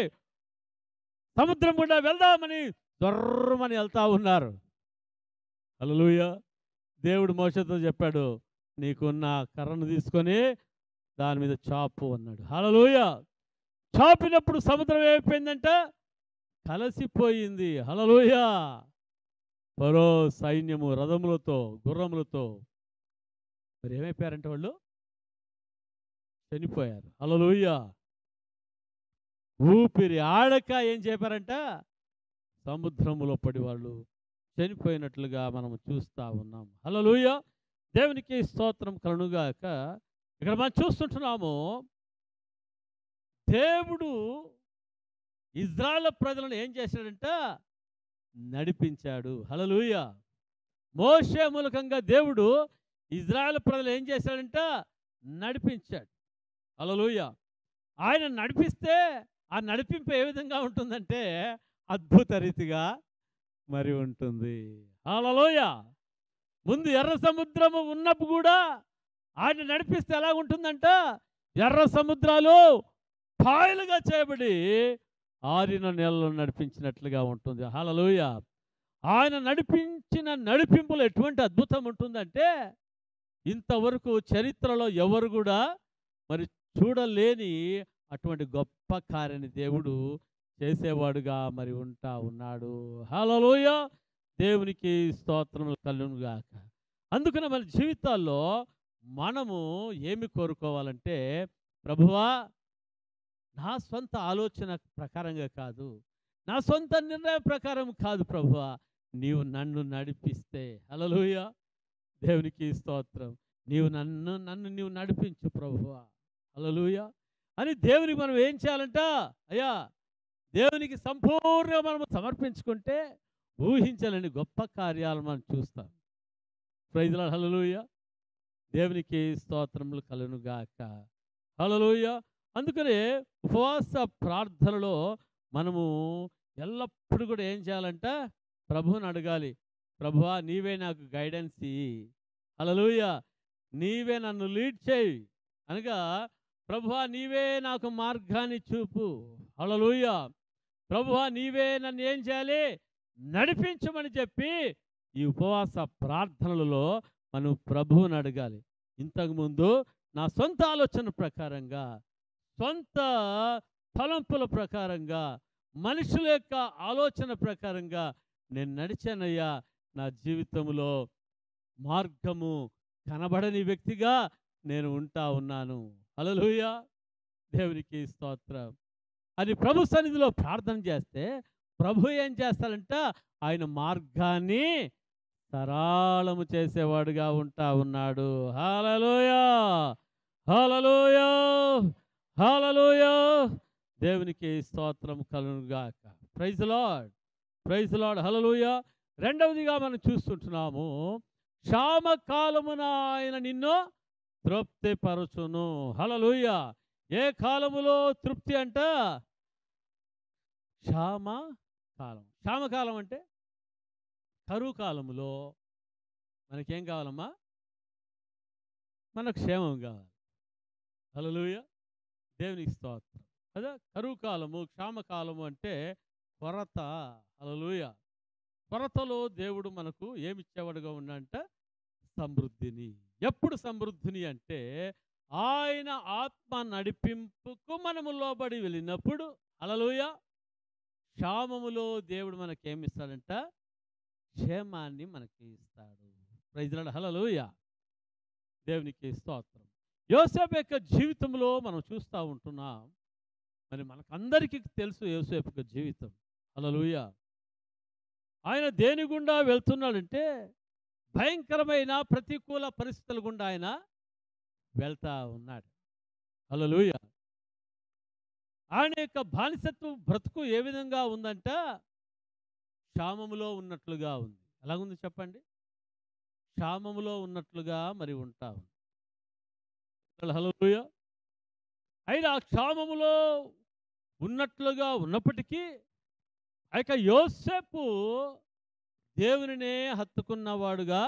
సముద్రం గుండా వెళ్దామని దొర్రమని వెళ్తా ఉన్నారు. హల్లెలూయా. దేవుడు మోషేతో చెప్పాడు, నీకున్న కర్రను తీసుకొని దాని మీద చాపు అన్నాడు. హల్లెలూయా. చాపినప్పుడు సముద్రం ఏమైపోయిందంట, కలిసిపోయింది. హల్లెలూయా. ఫరో సైన్యము రథములతో గుర్రములతో మరి ఏమైపోయారంటే వాళ్ళు చనిపోయారు. హల్లెలూయా. ఊపిరి ఆడక ఏం చెప్పారంట, సముద్రములో పడి వాళ్ళు చనిపోయినట్లుగా మనం చూస్తూ ఉన్నాం. హల్లెలూయా. దేవునికి స్తోత్రం కలుగుగాక. ఇక్కడ మనం చూస్తుంటున్నాము, దేవుడు ఇజ్రాయెల్ ప్రజలను ఏం చేశాడంట, నడిపించాడు. హల్లెలూయా. మోషే మూలకంగా దేవుడు ఇజ్రాయెల్ ప్రజలు ఏం చేశాడంట, నడిపించాడు. హల్లెలూయా. ఆయన నడిపిస్తే ఆ నడిపింపు ఏ విధంగా ఉంటుందంటే అద్భుత రీతిగా మరి ఉంటుంది. హల్లెలూయా. ముందు ఎర్ర సముద్రము ఉన్నప్పుడు కూడా ఆయన నడిపిస్తే ఎలా ఉంటుందంట, ఎర్ర సముద్రాలు పాయలుగా చేయబడి 6 నెలలు నడిపించినట్లుగా ఉంటుంది. హల్లెలూయా. ఆయన నడిపించిన నడిపింపులో ఎటువంటి అద్భుతం ఉంటుందంటే ఇంతవరకు చరిత్రలో ఎవరు కూడా మరి చూడలేని అటువంటి గొప్ప కార్యాన్ని దేవుడు చేసేవాడుగా మరి ఉంటా ఉన్నాడు. హల్లెలూయా. దేవునికి స్తోత్రములు కలుగును గాక. అందుకని మన జీవితాల్లో మనము ఏమి కోరుకోవాలంటే, ప్రభువా నా సొంత ఆలోచన ప్రకారంగా కాదు, నా సొంత నిర్ణయం ప్రకారం కాదు ప్రభువా, నీవు నన్ను నడిపిస్తే. హల్లెలూయా, దేవునికి స్తోత్రం. నీవు నడిపించు ప్రభువా, హల్లెలూయా అని దేవునికి మనం ఏం చేయాలంట? అయ్యా, దేవునికి సంపూర్ణంగా మనం సమర్పించుకుంటే ఊహించాలని గొప్ప కార్యాలు మనం చూస్తాం. ప్రైజ్ ది లార్డ్, హల్లెలూయా, దేవునికి స్తోత్రములు కలుగును గాక. హల్లెలూయా. అందుకనే ఉపవాస ప్రార్థనలో మనము ఎల్లప్పుడూ కూడా ఏం చేయాలంట? ప్రభువుని అడగాలి. ప్రభువా నీవే నాకు గైడెన్స్ ఇయ్యి, హల్లెలూయా, నీవే నన్ను లీడ్ చేయి అనగా, ప్రభువా నీవే నాకు మార్గాన్ని చూపు, హల్లెలూయా, ప్రభువా నీవే నన్ను ఏం చేయాలి? నడిపించమని చెప్పి ఈ ఉపవాస ప్రార్థనలలో మనం ప్రభువుని అడగాలి. ఇంతకుముందు నా సొంత ఆలోచన ప్రకారంగా, సొంత తలంపుల ప్రకారంగా, మనుషుల యొక్క ఆలోచన ప్రకారంగా నేను నడిచానయ్యా, నా జీవితంలో మార్గము కనబడని వ్యక్తిగా నేను ఉంటా ఉన్నాను. హల్లెలూయా, దేవునికి స్తోత్రం అని ప్రభు సన్నిధిలో ప్రార్థన చేస్తే ప్రభు ఏం చేస్తాడంట? ఆయన మార్గాన్ని సరళము చేసేవాడుగా ఉంటా ఉన్నాడు. హల్లెలూయా, హల్లెలూయా, హల్లెలూయా, దేవునికి స్తోత్రం కలుగును గాక. Praise the Lord, praise the Lord, హల్లెలూయా. రెండవదిగా మనం చూస్తుంటున్నాము, క్షామకాలమున ఆయన నిన్ను తృప్తిపరచును. హల్లెలూయా. ఏ కాలములో తృప్తి అంట? క్షామకాలం. క్షామకాలం అంటే కరువు కాలములో మనకేం కావాలమ్మా? మన క్షేమం కావాలి. హల్లెలూయా, దేవునికి స్తోత్రం. అదే కరువు కాలము, క్షామకాలము అంటే కొరత. హల్లెలూయా. కొరతలో దేవుడు మనకు ఏమిచ్చేవాడుగా ఉన్నాడంట? సమృద్ధిని. ఎప్పుడు సమృద్ధిని అంటే ఆయన ఆత్మ నడిపింపుకు మనము లోబడి వెళ్ళినప్పుడు. హల్లెలూయా. క్షామములో దేవుడు మనకేమిస్తాడంట? క్షేమాన్ని మనకి ఇస్తాడు. ప్రైజ్ ది లార్డ్, హల్లెలూయా, దేవునికి స్తోత్రం. యోసేపు యొక్క జీవితంలో మనం చూస్తూ ఉంటున్నాం. మరి మనకందరికీ తెలుసు యోసేపు యొక్క జీవితం. హల్లెలూయా. ఆయన దేని గుండా వెళ్తున్నాడంటే భయంకరమైన ప్రతికూల పరిస్థితుల గుండా ఆయన వెళ్తా ఉన్నాడు. హల్లెలూయా. ఆయన యొక్క బానిసత్వ బ్రతుకు ఏ విధంగా ఉందంట? క్షామములో ఉన్నట్లుగా ఉంది. ఎలాగుంది చెప్పండి? క్షామములో ఉన్నట్లుగా మరి ఉంటా ఉంది. హల్లెలూయా. అయినా ఆ క్షామములో ఉన్నట్లుగా ఉన్నప్పటికీ ఆ యొక్క యోసేపు దేవునినే హత్తుకున్నవాడుగా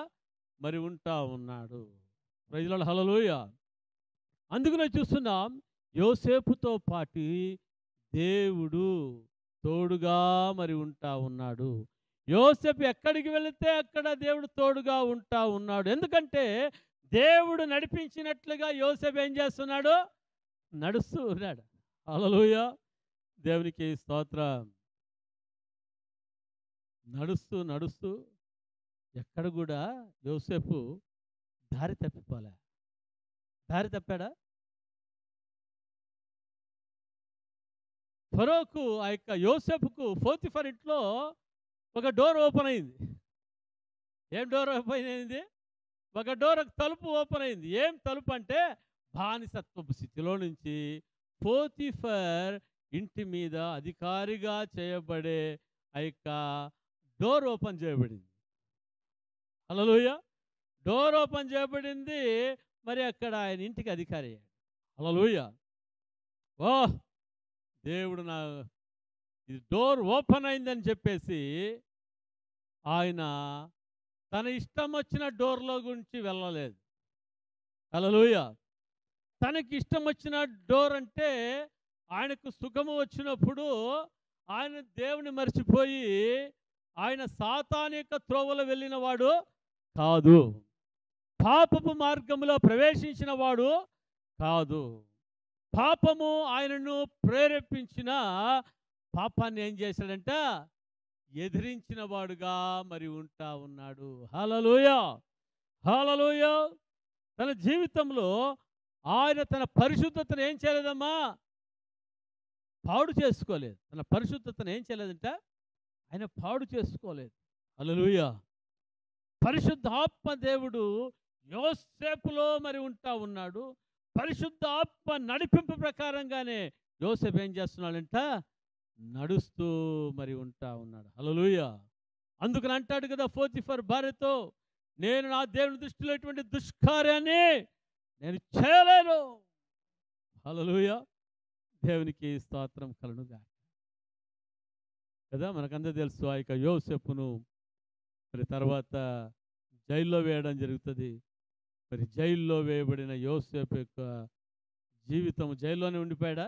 మరి ఉంటా ఉన్నాడు. ప్రైజ్ ది లార్డ్, హల్లెలూయా. అందుకనే చూస్తున్నాం, యోసేపుతో పాటు దేవుడు తోడుగా మరి ఉంటా ఉన్నాడు. యోసేపు ఎక్కడికి వెళితే అక్కడ దేవుడు తోడుగా ఉంటా ఉన్నాడు. ఎందుకంటే దేవుడు నడిపించినట్లుగా యోసేపు ఏం చేస్తున్నాడు? నడుస్తూ ఉన్నాడు. హల్లెలూయా, దేవునికి స్తోత్రం. నడుస్తూ నడుస్తూ ఎక్కడ కూడా యోసేపు దారి తప్పిపోలే. దారి తప్పాడా? ఫరోకు ఆ యొక్క యోసేపుకు పోతిఫర్ ఇంట్లో ఒక డోర్ ఓపెన్ అయింది. ఏం డోర్ ఓపెన్ అయింది? ఒక డోర్, ఒక తలుపు ఓపెన్ అయింది. ఏం తలుపు అంటే బానిసత్వపు స్థితిలో నుంచి పోతిఫర్ ఇంటి మీద అధికారిగా చేయబడే ఆ యొక్క డోర్ ఓపెన్ చేయబడింది. హల్లెలూయా. డోర్ ఓపెన్ చేయబడింది. మరి అక్కడ ఆయన ఇంటికి అధికారి అయ్యాడు. హల్లెలూయా. ఓ దేవుడు, నా ఇది డోర్ ఓపెన్ అయిందని చెప్పేసి ఆయన తన ఇష్టం వచ్చిన డోర్లో గురించి వెళ్ళలేదు. హల్లెలూయా. తనకి ఇష్టం వచ్చిన డోర్ అంటే ఆయనకు సుఖము వచ్చినప్పుడు ఆయన దేవుని మర్చిపోయి ఆయన సాతాను యొక్క త్రోవలో వెళ్ళిన వాడు కాదు. పాపపు మార్గంలో ప్రవేశించిన వాడు కాదు. పాపము ఆయనను ప్రేరేపించిన పాపాన్ని ఏం చేశాడంట? ఎదిరించిన వాడుగా మరి ఉంటా ఉన్నాడు. హల్లెలూయా, హల్లెలూయా. తన జీవితంలో ఆయన తన పరిశుద్ధతను ఏం చేయలేదమ్మా, పాడు చేసుకోలేదు. తన పరిశుద్ధతను ఏం చేయలేదంట, ఆయన పాడు చేసుకోలేదు. హల్లెలూయా. పరిశుద్ధాత్మ దేవుడు యోసేపులో మరి ఉంటా ఉన్నాడు. పరిశుద్ధాత్మ నడిపింపు ప్రకారంగానే యోసేపు ఏం చేస్తున్నాడంట, నడుస్తూ మరి ఉంటా ఉన్నాడు. హల్లెలూయా. అందుకని అంటాడు కదా పోతిఫర్ భార్యతో, నేను నా దేవుని దృష్టిలో ఇటువంటి దుష్కార్యాన్ని నేను చేయలేను. హల్లెలూయా. దేవునికి స్తోత్రం కలుగునుగాక. కదా మనకందరూ తెలుసు ఆ యొక్క యోసేపును మరి తర్వాత జైల్లో వేయడం జరుగుతుంది. మరి జైల్లో వేయబడిన యోసేపు యొక్క జీవితం, జైల్లోనే ఉండిపోయాడా?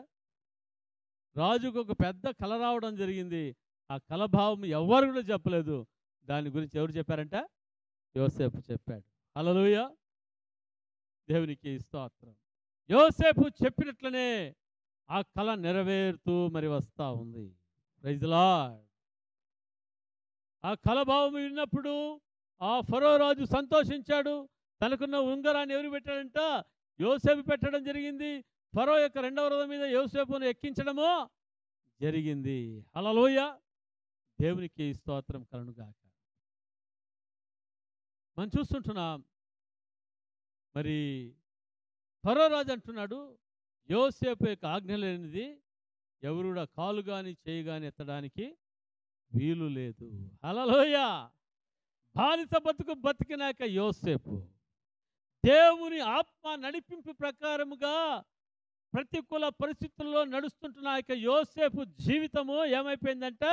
రాజుకు ఒక పెద్ద కల రావడం జరిగింది. ఆ కలభావం ఎవరు కూడా చెప్పలేదు. దాని గురించి ఎవరు చెప్పారంట, యోసేపు చెప్పాడు. హల్లెలూయా. దేవునికి స్తోత్రం. యోసేపు చెప్పినట్లనే ఆ కళ నెరవేరుతూ మరి వస్తూ ఉంది. Praise the Lord. ఆ కలభావం విన్నప్పుడు ఆ ఫరో రాజు సంతోషించాడు. తనకున్న ఉంగరాన్ని ఎవరు పెట్టాడంట, యోసేపు పెట్టడం జరిగింది. ఫరో యొక్క రెండవ రథం మీద యోసేపును ఎక్కించడము జరిగింది. హల్లెలూయా. దేవునికి స్తోత్రం కలుగునుగాక. మనం చూస్తుంటున్నాం మరి ఫరో రాజు అంటున్నాడు, యోసేపు యొక్క ఆజ్ఞ లేనిది ఎవరు కూడా కాలు కానీ చేయి కానీ ఎత్తడానికి వీలు లేదు. హల్లెలూయా. బానిస బతుకు బతికినాక యోసేపు దేవుని ఆత్మ నడిపింపు ప్రకారముగా ప్రతికూల పరిస్థితుల్లో నడుస్తుంటున్న యొక్క యోసేపు జీవితము ఏమైపోయిందంట,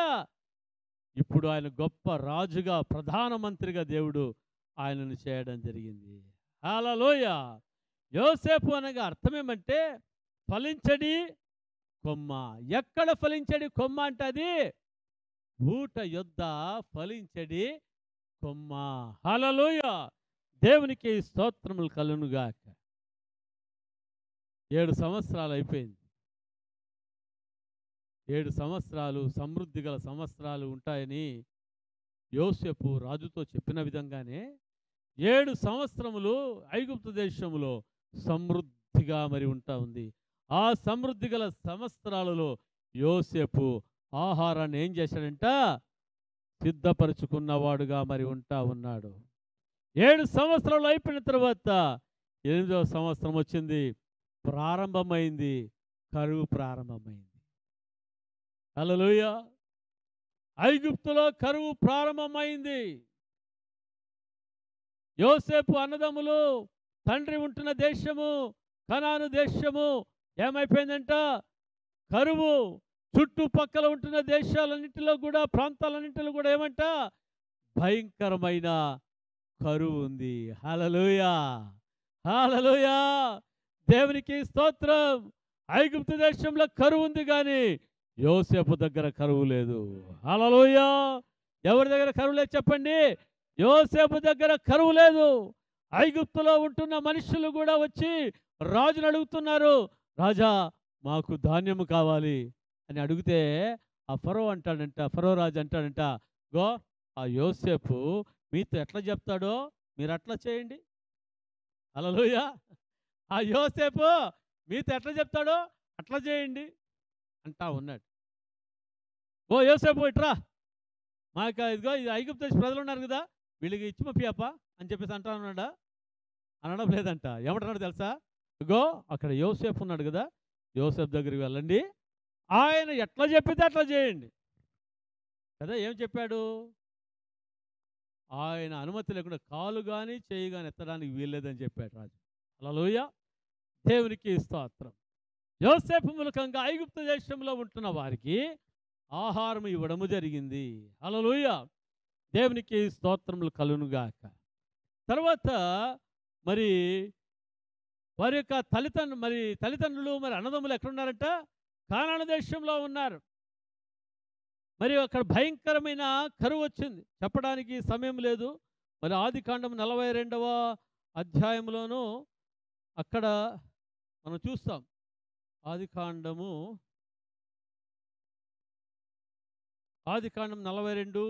ఇప్పుడు ఆయన గొప్ప రాజుగా, ప్రధానమంత్రిగా దేవుడు ఆయనను చేయడం జరిగింది. హల్లెలూయా. యోసేపు అనగా అర్థమేమంటే ఫలించడి కొమ్మ. ఎక్కడ ఫలించడి కొమ్మ అంటే అది ఊట యొద్ద ఫలించడి కొమ్మ. హల్లెలూయా. దేవునికి స్తోత్రములు కలుగునుగాక. 7 సంవత్సరాలు అయిపోయింది. 7 సంవత్సరాలు సమృద్ధి గల సంవత్సరాలు ఉంటాయని యోసేపు రాజుతో చెప్పిన విధంగానే 7 సంవత్సరములు ఐగుప్తు దేశంలో సమృద్ధిగా మరి ఉంటా ఉంది. ఆ సమృద్ధి గల సంవత్సరాలలో యోసేపు ఆహారాన్ని ఏం చేశాడంట, సిద్ధపరుచుకున్నవాడుగా మరి ఉంటా ఉన్నాడు. 7 సంవత్సరాలు అయిపోయిన తర్వాత 8వ సంవత్సరం వచ్చింది, ప్రారంభమైంది, కరువు ప్రారంభమైంది. హల్లెలూయా. ఐగుప్తులో కరువు ప్రారంభమైంది. యోసేపు అన్నదమ్ములు తండ్రి ఉంటున్న దేశము కనాను దేశము ఏమైపోయిందంట, కరువు. చుట్టుపక్కల ఉంటున్న దేశాలన్నింటిలో కూడా, ప్రాంతాలన్నింటిలో కూడా ఏమంట, భయంకరమైన కరువు ఉంది. హల్లెలూయా, హల్లెలూయా. దేవునికి స్తోత్రం. ఐగుప్తు దేశంలో కరువు ఉంది కానీ యోసేపు దగ్గర కరువు లేదు. హల్లెలూయా. ఎవరి దగ్గర కరువు లేదు చెప్పండి? యోసేపు దగ్గర కరువు లేదు. ఐగుప్తులో ఉంటున్న మనుషులు కూడా వచ్చి రాజును అడుగుతున్నారు, రాజా మాకు ధాన్యము కావాలి అని అడిగితే ఆ ఫరో అంటాడంట, ఫరో రాజు అంటాడంట, గో ఆ యోసేపు మీతో ఎట్లా చెప్తాడో మీరు అట్లా చేయండి. హల్లెలూయా. ఆ యోసేపు మీతో ఎట్లా చెప్తాడో అట్లా చేయండి అంటా ఉన్నాడు. ఓ యోసేపు ఇట్రా, మాకు ఇదిగో ఇది ఐగుప్తు దేశ ప్రజలు ఉన్నారు కదా, వీళ్ళకి ఇచ్చి పంపియప్ప అని చెప్పేసి అంటా ఉన్నాడా? అనడం లేదంట. ఏమంటున్నాడు తెలుసా? ఇగో అక్కడ యోసేపు ఉన్నాడు కదా, యోసేపు దగ్గరికి వెళ్ళండి, ఆయన ఎట్లా చెప్పితే అట్లా చేయండి కదా. ఏం చెప్పాడు? ఆయన అనుమతి లేకుండా కాలు కానీ చేయి కానీ ఎత్తడానికి వీల్లేదని చెప్పాడు రాజు. హల్లెలూయా. దేవునికి స్తోత్రం. యోసేపు మూలకంగా ఐగుప్తు దేశంలో ఉంటున్న వారికి ఆహారం ఇవ్వడము జరిగింది. హల్లెలూయా. దేవునికి స్తోత్రములు కలుగునుగాక. తర్వాత మరి వారి యొక్క తల్లిదండ్రులు మరి అన్నదమ్ములు ఎక్కడున్నారంట? కానాను దేశంలో ఉన్నారు. మరి అక్కడ భయంకరమైన కరువు వచ్చింది, చెప్పడానికి సమయం లేదు. మరి ఆదికాండం 42వ అధ్యాయంలోనూ అక్కడ మనం చూస్తాం. ఆదికాండము ఆదికాండం 42,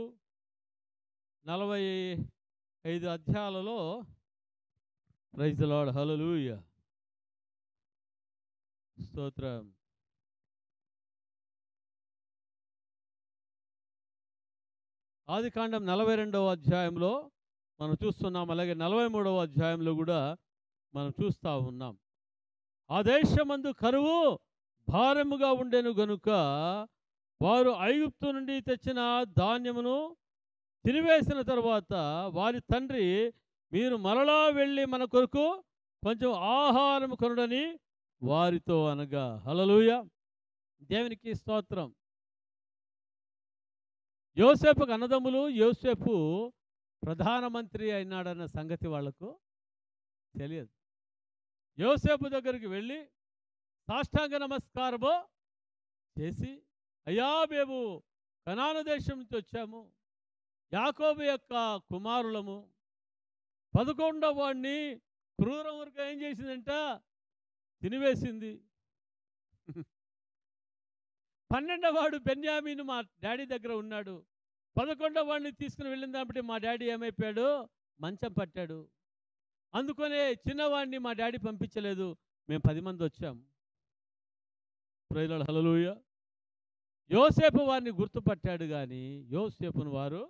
45 అధ్యాయాలలో ప్రైజ్ ది లార్డ్, హల్లెలూయా, స్తోత్రం. ఆదికాండం 42వ అధ్యాయంలో మనం చూస్తున్నాం. అలాగే 43వ అధ్యాయంలో కూడా మనం చూస్తూ ఉన్నాం. ఆ దేశమందు కరువు భారముగా ఉండెను గనుక వారు ఐగుప్తు నుండి తెచ్చిన ధాన్యమును తినివేసిన తర్వాత వారి తండ్రి, మీరు మరలా వెళ్ళి మన కొరకు కొంచెం ఆహారం కొనుడని వారితో అనగా, హల్లెలూయా, దేవునికి స్తోత్రం. యోసేపుకు అన్నదమ్ములు, యోసేపు ప్రధానమంత్రి అయినాడన్న సంగతి వాళ్లకు తెలియదు. యోసేపు దగ్గరికి వెళ్ళి సాష్టాంగ నమస్కారము చేసి, అయ్యా మేము కనాను దేశం నుంచి వచ్చాము, యాకోబు యొక్క కుమారులము, 11వ వాడిని క్రూర మృగం ఏం చేసిందంట, తినివేసింది. 12వ వాడు బెన్యామీను మా డాడీ దగ్గర ఉన్నాడు. 11వ వాడిని తీసుకుని వెళ్ళిన కాబట్టి మా డాడీ ఏమైపోయాడు, మంచం పట్టాడు. అందుకనే చిన్నవాడిని మా డాడీ పంపించలేదు, మేము 10 మంది వచ్చాము. ప్రైజ్ ది లార్డ్, హల్లెలూయా. యోసేపు వారిని గుర్తుపట్టాడు కానీ యోసేపును వారు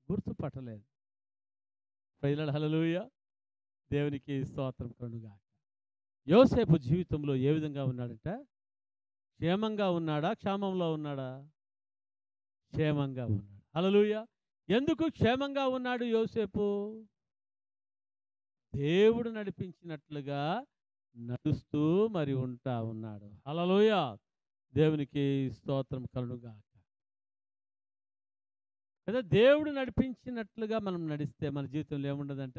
గుర్తుపట్టలేదు. ప్రైజ్ ది లార్డ్, హల్లెలూయా, దేవునికి స్తోత్రం కలుగుగాక. యోసేపు జీవితంలో ఏ విధంగా ఉన్నాడంట? క్షేమంగా ఉన్నాడా, క్షేమంలో ఉన్నాడా? క్షేమంగా ఉన్నాడు. హల్లెలూయా. ఎందుకు క్షేమంగా ఉన్నాడు యోసేపు? దేవుడు నడిపించినట్లుగా నడుస్తూ మరి ఉంటా ఉన్నాడు. హల్లెలూయా, దేవునికి స్తోత్రం కలుగుగాక. కదా, దేవుడు నడిపించినట్లుగా మనం నడిస్తే మన జీవితంలో ఏముండదంట?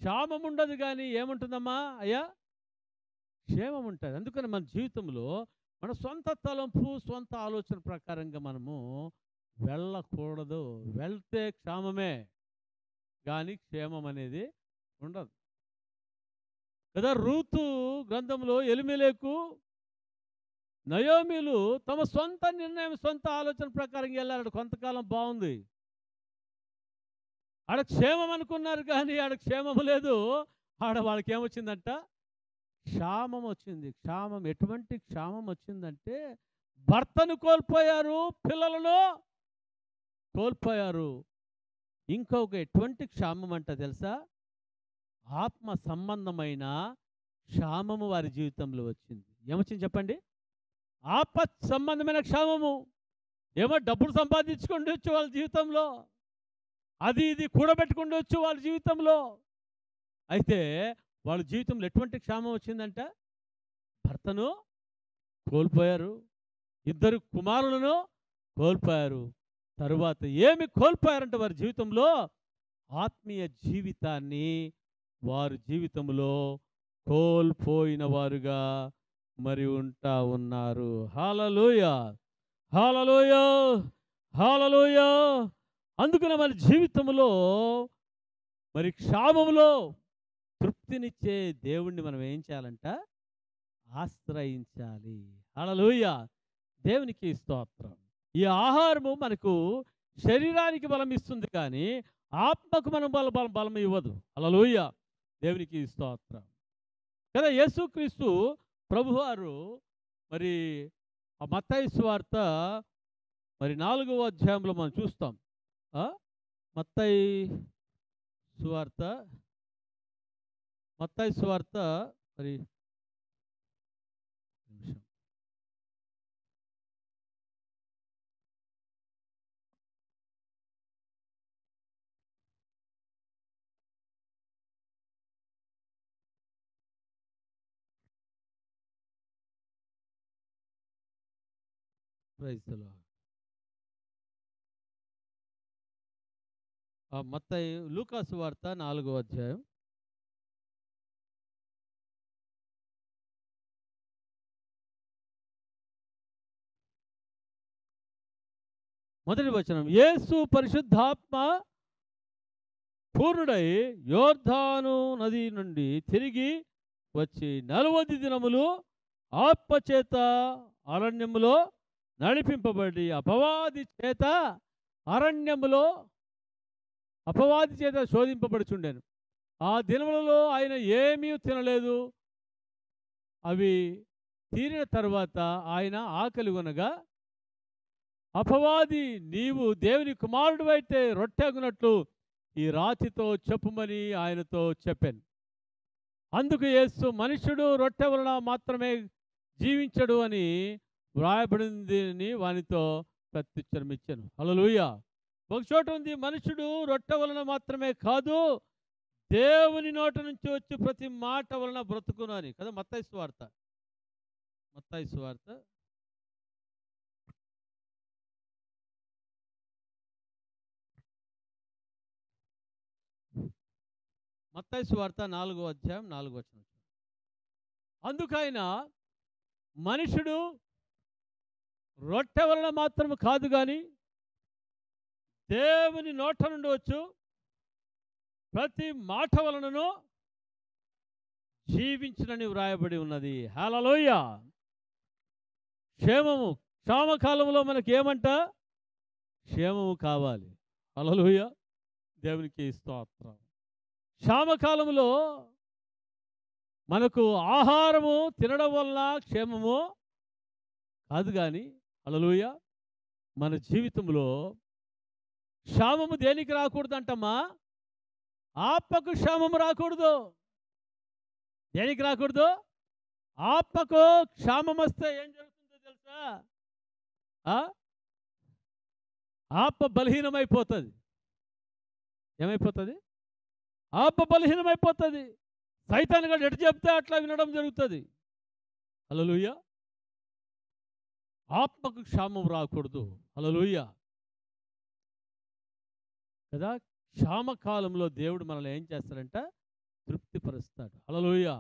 క్షామం ఉండదు కానీ ఏముంటుందమ్మా అయ్యా? క్షేమం ఉంటుంది. అందుకని మన జీవితంలో మన సొంత తలంపు, సొంత ఆలోచన ప్రకారంగా మనము వెళ్ళకూడదు. వెళ్తే క్షామమే కానీ క్షేమం అనేది ఉండదు కదా. రూతు గ్రంథంలో ఎలిమెలెకు, నయోమీలు తమ సొంత నిర్ణయం, సొంత ఆలోచన ప్రకారంగా వెళ్ళారు. కొంతకాలం బాగుంది, ఆడ క్షేమం అనుకున్నారు కానీ ఆడ క్షేమం లేదు. ఆడ వాళ్ళకి ఏమొచ్చిందంట? క్షామం వచ్చింది. క్షామం, ఎటువంటి క్షామం వచ్చిందంటే భర్తను కోల్పోయారు, పిల్లలను కోల్పోయారు. ఇంకొక ఎటువంటి క్షామం అంట తెలుసా? ఆత్మ సంబంధమైన క్షామము వారి జీవితంలో వచ్చింది. ఏమొచ్చింది చెప్పండి? ఆత్మ సంబంధమైన క్షామము. ఏమో డబ్బులు సంపాదించుకుంటూ వచ్చు వాళ్ళ జీవితంలో, అది ఇది కూడబెట్టుకుంటూ వచ్చు వాళ్ళ జీవితంలో. అయితే వాళ్ళ జీవితంలో ఎటువంటి క్షామం వచ్చిందంట? భర్తను కోల్పోయారు, 2 కుమారులను కోల్పోయారు. తరువాత ఏమి కోల్పోయారంటే వారి జీవితంలో ఆత్మీయ జీవితాన్ని వారి జీవితంలో కోల్పోయిన వారుగా మరి ఉంటా ఉన్నారు. హల్లెలూయా, హల్లెలూయా, హల్లెలూయా. అందుకనే మన జీవితంలో మరి క్షామంలో తృప్తినిచ్చే దేవుణ్ణి మనం ఏం చేయాలంట? ఆశ్రయించాలి. హల్లెలూయా, దేవునికి స్తోత్రం. ఈ ఆహారము మనకు శరీరానికి బలం ఇస్తుంది కానీ ఆత్మకు మనం బలం ఇవ్వదు. హల్లెలూయా, దేవునికి స్తోత్రం కదా. యేసుక్రీస్తు ప్రభువారు మరి ఆ మత్తయి సువార్త మరి 4వ అధ్యాయంలో మనం చూస్తాం. మత్తయి సువార్త మరి నిమిషం, ప్రైజ్ ది లార్డ్. మత్తయి, లూకాసు వార్త 4వ అధ్యాయం మొదటి వచనం. యేసు పరిశుద్ధాత్మ పూర్ణుడై యోర్దాను నది నుండి తిరిగి వచ్చి 40 దినములు ఆత్మచేత అరణ్యములో నడిపింపబడి అపవాది చేత అరణ్యములో అపవాది చేత శోధింపబడుచుండెను. ఆ దినములలో ఆయన ఏమీ తినలేదు. అవి తీరిన తర్వాత ఆయన ఆకలి కొనగా అపవాది, నీవు దేవుని కుమారుడు అయితే రొట్టెగునట్లు ఈ రాతితో చెప్పుమని ఆయనతో చెప్పాను. అందుకు యేసు, మనుష్యుడు రొట్టె వలన మాత్రమే జీవించడు అని వ్రాయబడింది వానితో ప్రత్యుత్తరం ఇచ్చాను. హల్లెలూయా. ఒక చోట ఉంది, మనుషుడు రొట్టె వలన మాత్రమే కాదు, దేవుని నోట నుంచి వచ్చి ప్రతి మాట వలన బ్రతుకును అని కదా. మత్తయి సువార్త మత్తయి సువార్త 4వ అధ్యాయం 4వ వచనం. అందుకైనా మనుషుడు రొట్టె వలన మాత్రం కాదు కానీ దేవుని నోట నుండి వచ్చు ప్రతి మాట వలనను జీవించునని వ్రాయబడి ఉన్నది. హల్లెలూయా. క్షేమము, క్షామకాలంలో మనకి ఏమంట? క్షేమము కావాలి. హల్లెలూయా. దేవునికి స్తోత్రం. క్షామకాలంలో మనకు ఆహారము తినడం వలన క్షేమము కాదు కానీ, హల్లెలూయా, మన జీవితంలో క్షామము దేనికి రాకూడదు అంటమ్మా? ఆత్మకు క్షామము రాకూడదు. దేనికి రాకూడదు? ఆత్మకు క్షామం వస్తే ఏం జరుగుతుందో తెలుసా? ఆత్మ బలహీనమైపోతుంది. ఏమైపోతుంది? ఆత్మ బలహీనమైపోతుంది. సైతాన్ గాడు ఎటు చెప్తే అట్లా వినడం జరుగుతుంది. హల్లెలూయా. ఆత్మకు క్షామం రాకూడదు. హల్లెలూయా కదా. క్షామకాలంలో దేవుడు మనల్ని ఏం చేస్తాడంట? తృప్తిపరుస్తాడు. హల్లెలూయా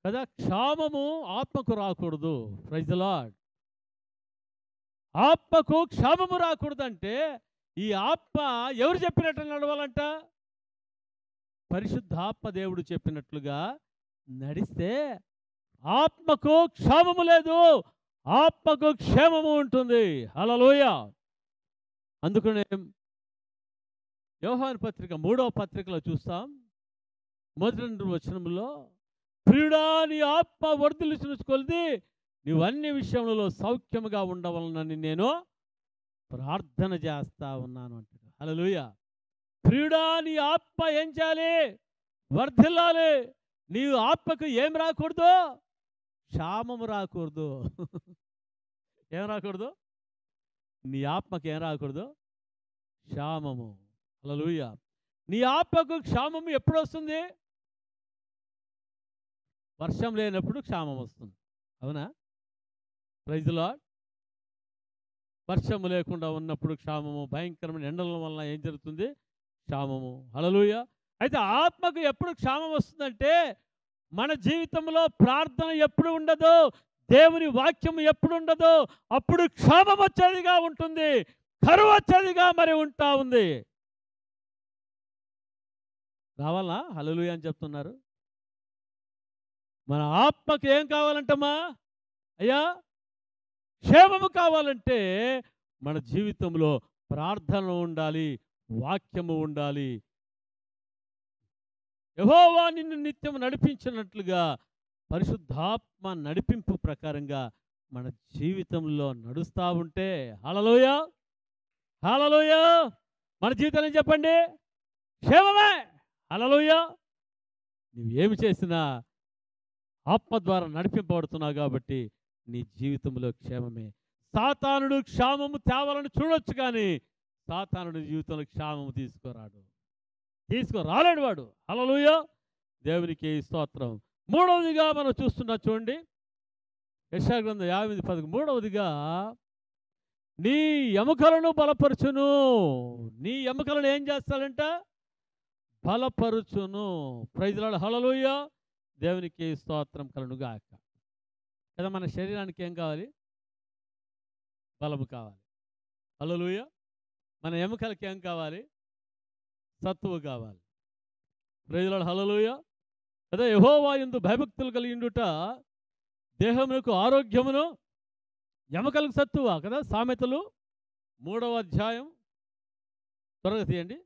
కదా. క్షామము ఆత్మకు రాకూడదు. Praise the Lord. ఆత్మకు క్షామము రాకూడదంటే ఈ ఆత్మ ఎవరు చెప్పినట్టు నడవాలంట? పరిశుద్ధాత్మ దేవుడు చెప్పినట్లుగా నడిస్తే ఆత్మకు క్షామము లేదు, ఆత్మకు క్షేమము ఉంటుంది. హల్లెలూయా. అందుకనే యోహాను పత్రిక 3వ పత్రికలో చూస్తాం, మొదటి 2 వచనములో, ప్రియుడా నీ ఆత్మ వర్ధిల్లుచున్న కొలది నీవు అన్ని విషయములలో సౌఖ్యముగా ఉండవలనని నేను ప్రార్థన చేస్తా ఉన్నాను అంటాడు. హల్లెలూయా. ప్రియుడా నీ ఆత్మ ఏం చేయాలి? వర్ధిల్లాలి. నీ ఆత్మకు ఏం రాకూడదు? క్షామము రాకూడదు. ఏం రాకూడదు? నీ ఆత్మకు ఏం రాకూడదు? క్షామము. హల్లెలూయా. నీ ఆత్మకు క్షామము ఎప్పుడు వస్తుంది? వర్షం లేనప్పుడు క్షామం వస్తుంది. అవునా? Praise the Lord. వర్షము లేకుండా ఉన్నప్పుడు క్షామము, భయంకరమైన ఎండల వలన ఏం జరుగుతుంది? క్షామము. హల్లెలూయా. అయితే ఆత్మకు ఎప్పుడు క్షామం వస్తుందంటే మన జీవితంలో ప్రార్థన ఎప్పుడు ఉండదో, దేవుని వాక్యం ఎప్పుడు ఉండదో అప్పుడు క్షామం వచ్చేదిగా ఉంటుంది, కరువు వచ్చేదిగా మరి ఉంటా ఉంది. రావాలా? హల్లెలూయా అని చెప్తున్నారు. మన ఆత్మకి ఏం కావాలంటమ్మా? అయ్యా, క్షేమము కావాలంటే మన జీవితంలో ప్రార్థన ఉండాలి, వాక్యము ఉండాలి. యెహోవా నిన్ను నిత్యం నడిపించినట్లుగా పరిశుద్ధాత్మ నడిపింపు ప్రకారంగా మన జీవితంలో నడుస్తూ ఉంటే, హల్లెలూయా హల్లెలూయా, మన జీవితం చెప్పండి క్షేమమే. హల్లెలూయా. నువ్వేమి చేసినా ఆత్మ ద్వారా నడిపింపబడుతున్నావు కాబట్టి నీ జీవితంలో క్షేమమే. సాతానుడు క్షామము తేవాలని చూడొచ్చు కానీ సాతానుడు జీవితంలో క్షామము తీసుకురాలేడు వాడు. హల్లెలూయా. దేవునికి స్తోత్రం. మూడవదిగా మనం చూస్తున్నా చూడండి, యెషయా గ్రంథం 58:10. మూడవదిగా నీ ఎముకలను బలపరచును. నీ ఎముకలను ఏం చేస్తాడంట? బలపరుచును. Praise the Lord. హల్లెలూయా. దేవునికి స్తోత్రం కలుగునుగాక కదా. మన శరీరానికి ఏం కావాలి? బలము కావాలి. హల్లెలూయా. మన ఎముకలకి ఏం కావాలి? సత్తువు కావాలి. Praise the Lord. హల్లెలూయా కదా. యెహోవా యందు భయభక్తులు కలిగి ఉండుట దేహమునకు ఆరోగ్యమును ఎముకలకు సత్తువా కదా. సామెతలు 3వ అధ్యాయం త్వరగా తీయండి.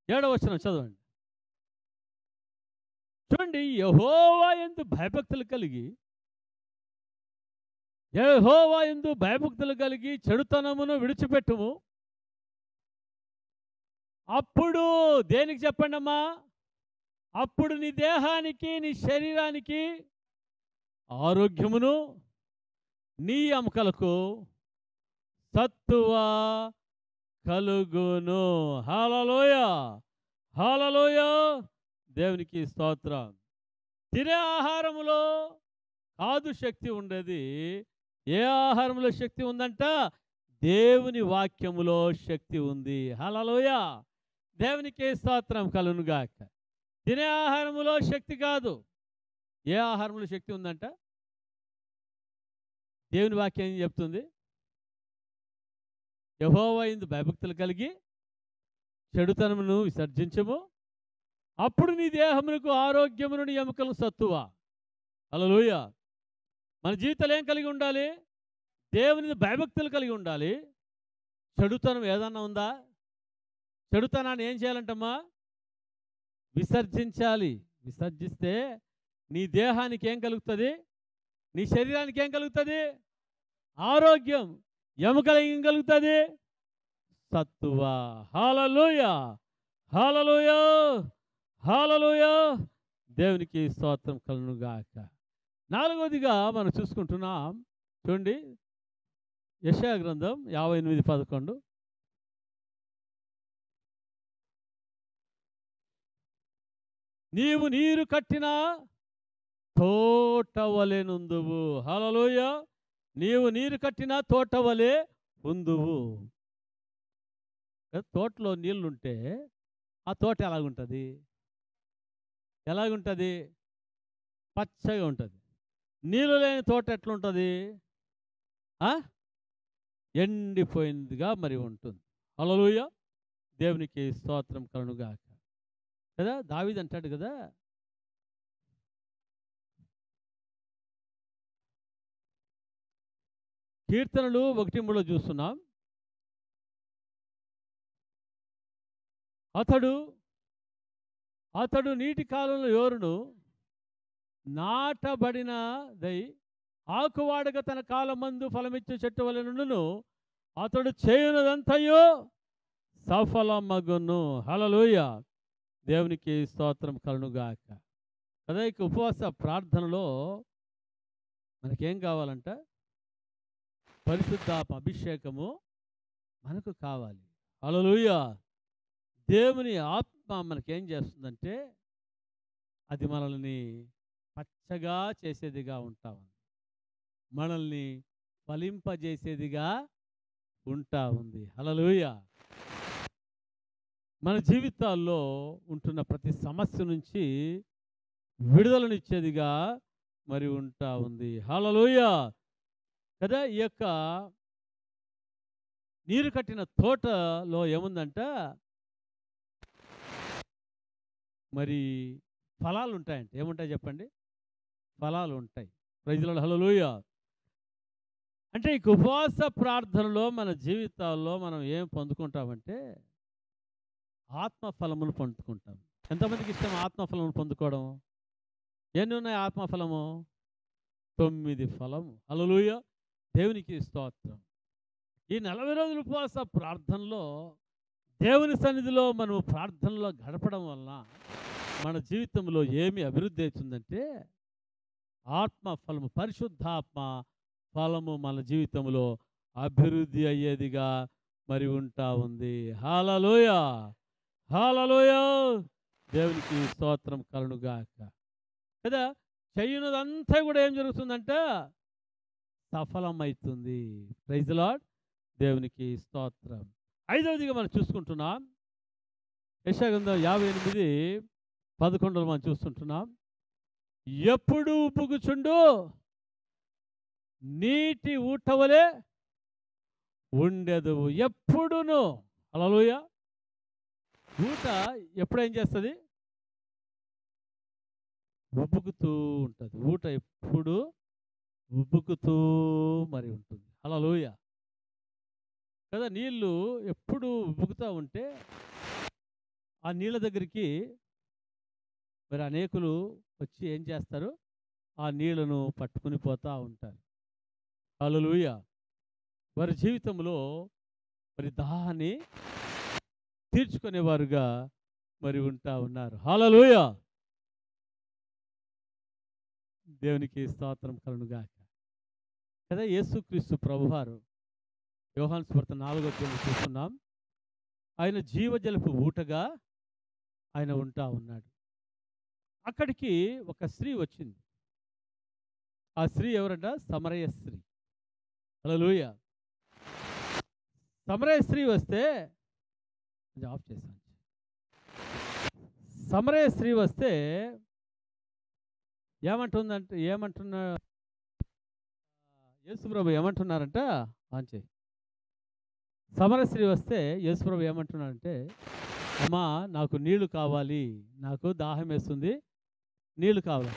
7వ వచనం చదవండి. చూడండి, యెహోవా యందు భయభక్తులు కలిగి చెడుతనమును విడిచిపెట్టుము. అప్పుడు దేనికి చెప్పండి అమ్మా? అప్పుడు నీ దేహానికి నీ శరీరానికి ఆరోగ్యమును, నీ ఎముకలకు సత్తువ కలుగును. హల్లెలూయా, హల్లెలూయా, దేవునికి స్తోత్రం. తినే ఆహారములో కాదు శక్తి ఉండేది. ఏ ఆహారంలో శక్తి ఉందంట? దేవుని వాక్యములో శక్తి ఉంది. హల్లెలూయా, దేవునికి స్తోత్రం కలుగునుగాక. తినే ఆహారములో శక్తి కాదు. ఏ ఆహారంలో శక్తి ఉందంట? దేవుని వాక్యం ఏం చెప్తుంది? యెహోవా యందు భయభక్తులు కలిగి చెడుతనమును విసర్జించము. అప్పుడు నీ దేహమునకు ఆరోగ్యమును, నీ ఎముకలు సత్తువ. హల్లెలూయా. మన జీవితాలు ఏం కలిగి ఉండాలి? దేవుని భయభక్తులు కలిగి ఉండాలి. చెడుతనం ఏదన్నా ఉందా? చెడుతనాన్ని ఏం చేయాలంటమ్మా? విసర్జించాలి. విసర్జిస్తే నీ దేహానికి ఏం కలుగుతుంది? నీ శరీరానికి ఏం కలుగుతుంది? ఆరోగ్యం. ఎముకలకు ఏం కలుగుతుంది? సత్తువ. హల్లెలూయా, హల్లెలూయా, హల్లెలూయా, దేవునికి స్తోత్రం కలుగునుగాక. 4వదిగా మనం చూసుకుంటున్నాం. చూడండి, యెషయా గ్రంథం 58:11. నీవు నీరు కట్టిన తోటవలె నుందువు. హల్లెలూయా, నీవు నీరు కట్టిన తోటవలె ఉందువు. తోటలో నీళ్ళుంటే ఆ తోట ఎలాగుంటుంది? ఎలాగుంటుంది? పచ్చగా ఉంటుంది. నీళ్ళు లేని తోట ఎట్లుంటుంది? ఎండిపోయిందిగా మరి ఉంటుంది. హల్లెలూయా, దేవునికి స్తోత్రం కలుగునుగాక. కదా, దావీదు అంటాడు కదా, కీర్తనలు 1:3 చూస్తున్నాం. అతడు నీటి కాలంలో యోరును నాటబడినదై ఆకువాడక తన కాలమందు ఫలమిచ్చే చెట్టు వలె నుండును. అతడు చేయునదంతయో సఫలమగును. హల్లెలూయా, దేవునికి స్తోత్రం కలుగునుగాక. కదా, ఇక ఉపవాస ప్రార్థనలో మనకేం కావాలంట? పరిశుద్ధాత్మ అభిషేకము మనకు కావాలి. హల్లెలూయా, దేవుని ఆత్మ మనకేం చేస్తుందంటే అది మనల్ని పచ్చగా చేసేదిగా ఉంటా ఉంది. మనల్ని ఫలింపజేసేదిగా ఉంటా ఉంది. హల్లెలూయా. మన జీవితాల్లో ఉంటున్న ప్రతి సమస్య నుంచి విడుదలనిచ్చేదిగా మరి ఉంటా ఉంది. హల్లెలూయా. కదా, ఈ యొక్క నీరు కట్టిన తోటలో ఏముందంట? మరి ఫలాలు ఉంటాయంట. ఏముంటాయి చెప్పండి? ఫలాలు ఉంటాయి. Praise the Lord. హల్లెలూయా. అంటే ఈ ఉపవాస ప్రార్థనలో మన జీవితాల్లో మనం ఏం పొందుకుంటామంటే ఆత్మఫలములు పొందుకుంటాం. ఎంతమందికి ఇష్టం ఆత్మఫలములు పొందుకోవడం? ఎన్ని ఉన్నాయి ఆత్మఫలము? 9 ఫలము. హల్లెలూయా, దేవునికి స్తోత్రం. ఈ 40 రోజుల ఉపవాస ప్రార్థనలో దేవుని సన్నిధిలో మనం ప్రార్థనలో గడపడం వలన మన జీవితంలో ఏమి అభివృద్ధి అవుతుందంటే ఆత్మఫలము, పరిశుద్ధాత్మ ఫలము మన జీవితంలో అభివృద్ధి అయ్యేదిగా మరి ఉంటా ఉంది. హల్లెలూయా, హల్లెలూయా, దేవునికి స్తోత్రం కలుగునుగాక. కదా, చెయ్యనదంతా కూడా ఏం జరుగుతుందంట? సఫలమవుతుంది. ప్రైజ్ ది లార్డ్, దేవునికి స్తోత్రం. 5వదిగా మనం చూసుకుంటున్నాం. యెషయా గ్రంథం 58:11 మనం చూస్తుంటున్నాం. ఎప్పుడు ఉప్పుగుచుండు నీటి ఊటవలే ఉండెదవు. ఎప్పుడును. హల్లెలూయా. ఊట ఎప్పుడేం చేస్తుంది? ఉబ్బుకుతూ ఉంటుంది. ఊట ఎప్పుడు ఉబ్బుకుతూ మరి ఉంటుంది. హల్లెలూయా. కదా, నీళ్ళు ఎప్పుడు ఉబ్బుకుతూ ఉంటే ఆ నీళ్ళ దగ్గరికి మరి అనేకులు వచ్చి ఏం చేస్తారు, ఆ నీళ్లను పట్టుకుని పోతూ ఉంటారు. హల్లెలూయా. వారి జీవితంలో మరి దాహాన్ని తీర్చుకునేవారుగా మరి ఉంటా ఉన్నారు. హల్లెలూయా. దేవునికి స్తోత్రం కలుగునుగాక. కదా, యేసుక్రీస్తు ప్రభువారు యోహాను సువార్త 4వ అధ్యాయంలో చూస్తున్నాం. ఆయన జీవజలపు ఊటగా ఆయన ఉంటా ఉన్నాడు. అక్కడికి ఒక స్త్రీ వచ్చింది. ఆ స్త్రీ ఎవరంట? సమరయ స్త్రీ. హల్లెలూయా. సమరయ స్త్రీ వస్తే ఆఫ్ చేశాను. సమరయ స్త్రీ వస్తే ఏమంటున్నా యేసుప్రభు ఏమంటున్నారంట? ఆంచే సమరయ స్త్రీ వస్తే యేసుప్రభు ఏమంటున్నారంటే, అమ్మా నాకు నీళ్లు కావాలి, నాకు దాహం వేస్తుంది, నీళ్లు కావాలి.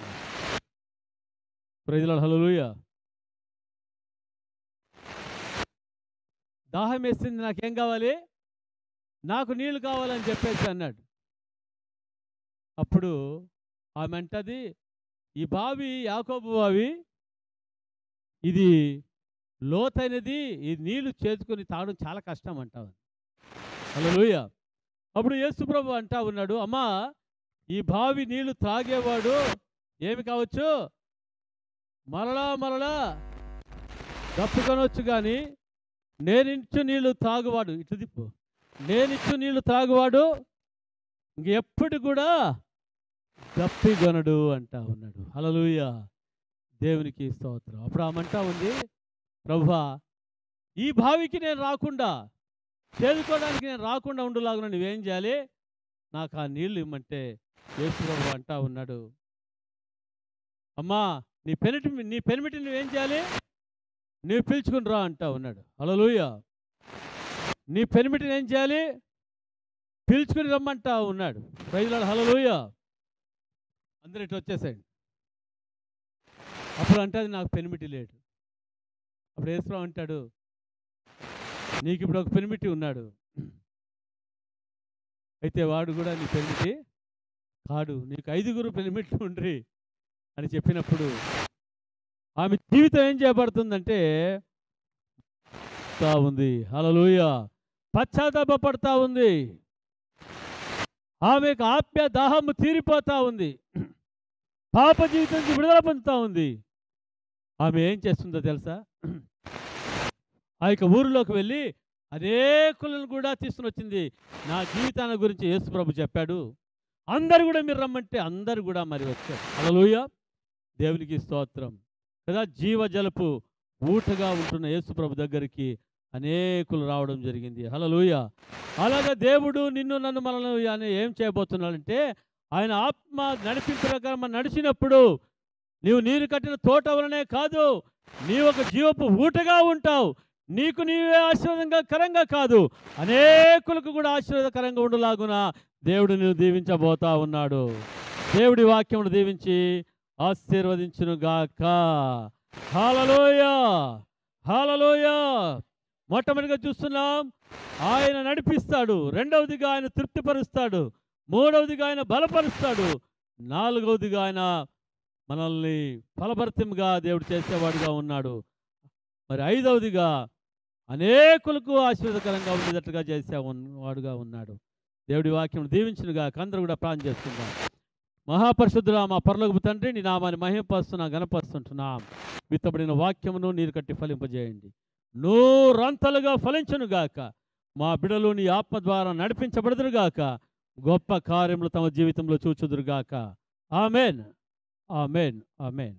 Praise the Lord. హల్లెలూయా. దాహం వేస్తుంది, నాకేం కావాలి? నాకు నీళ్లు కావాలని చెప్పేసి అన్నాడు. అప్పుడు ఆమె అంటది, ఈ బావి యాకోబు బావి, ఇది లోతైనది, ఈ నీళ్లు చేసుకొని తాగడం చాలా కష్టం అంటావు. హల్లెలూయా. అప్పుడు యేసుప్రభు అంటా ఉన్నాడు, అమ్మా ఈ బావి నీళ్లు తాగేవాడు ఏమి కావచ్చు, మరలా తప్పుకొనవచ్చు, కానీ నేనిచ్చు నీళ్లు తాగువాడు, ఇట్లు దిప్పు, నేనిచ్చు నీళ్లు తాగువాడు ఇంకెప్పుడు కూడా దప్పిగొనడు అంటా ఉన్నాడు. హల్లెలూయా. దేవునికి స్తోత్రం. అప్పుడు ఆమంటా ఉంది, ప్రభువా ఈ బావికి నేను రాకుండా, చేదుకోవడానికి నేను రాకుండా ఉండులాగా నువ్వేం చేయాలి, నాకు ఆ నీళ్లు ఇమ్మంటే యేసు ప్రభు అంటా ఉన్నాడు, అమ్మా నీ పెనిమిటి నువ్వేం చేయాలి, నువ్వు పిలుచుకుని రా అంటా ఉన్నాడు. హల్లెలూయా. నీ పెనిమిటిని ఏం చేయాలి, పిలుచుకుని రమ్మంటా ఉన్నాడు. Praise the Lord. హల్లెలూయా. అందరూ ఇటు వచ్చేసాడు. అప్పుడు అంటే నాకు పెనిమిటి లేడు. అప్పుడు యేసుప్రభు అంటాడు, నీకు ఇప్పుడు ఒక పెనిమిటి ఉన్నాడు, అయితే వాడు కూడా నీ పెనిమిటి కాడు, నీకు 5 పెనిమిట్లు ఉండ్రి అని చెప్పినప్పుడు ఆమె జీవితం ఏం చేయబడుతుందంటే ఉంది. హల్లెలూయా. పశ్చాత్తాపపడతా ఉంది. ఆమెకు ఆప్య దాహము తీరిపోతా ఉంది. పాప జీవితం నుంచి విడుదల పొందుతూ ఉంది. ఆమె ఏం చేస్తుందో తెలుసా, ఆ యొక్క ఊరిలోకి వెళ్ళి అనేకులను కూడా తీసుకుని వచ్చింది. నా జీవితాన్ని గురించి యేసు ప్రభు చెప్పాడు, అందరు కూడా మీరు రమ్మంటే అందరు కూడా మరి వచ్చారు. హల్లెలూయా. దేవునికి స్తోత్రం. కదా, జీవజలపు ఊటగా ఉంటున్న యేసు ప్రభు దగ్గరికి అనేకులు రావడం జరిగింది. హల్లెలూయా. అలాగే దేవుడు నిన్ను నన్ను మనల్ని ఏం చేయబోతున్నాడంటే, ఆయన ఆత్మ నడిపింపు ప్రకారం నడిచినప్పుడు నీవు నీరు కట్టిన తోట వలనే కాదు, నీవు ఒక జీవపు ఊటగా ఉంటావు. నీకు నీవే ఆశీర్వాదకరంగా కాదు, అనేకులకు కూడా ఆశీర్వాదకరంగా ఉండలాగున దేవుడు నిన్ను దీవించబోతా ఉన్నాడు. దేవుడి వాక్యమును దీవించి ఆశీర్వదించును గాక. హల్లెలూయా. హల్లెలూయా. మొట్టమొదటిగా చూస్తున్నాం, ఆయన నడిపిస్తాడు. రెండవదిగా ఆయన తృప్తిపరుస్తాడు. మూడవదిగా ఆయన బలపరుస్తాడు. నాలుగవదిగా ఆయన మనల్ని ఫలభరితంగా దేవుడు చేసేవాడుగా ఉన్నాడు. మరి ఐదవదిగా అనేకులకు ఆశీర్వాదకరంగా ఉండేటట్టుగా చేసేవాడుగా ఉన్నాడు. దేవుడి వాక్యం దీవించునుగా. అందరూ కూడా ప్రార్థన చేసుకుందాం. మహాపరిశుద్ధుడా మా పరలోకపు తండ్రి, నీ నామాన్ని మహిమపరుస్తున్నా, గణపరుస్తుంటున్నాం. విత్తబడిన వాక్యమును నీరు కట్టి ఫలింపజేయండి. నూరంతలుగా ఫలించునుగాక. మా బిడలు నీ ఆత్మ ద్వారా నడిపించబడుదురుగాక. గొప్ప కార్యములు తమ జీవితంలో చూచుదురుగాక. ఆమెన్. ఆమెన్. ఆమెన్.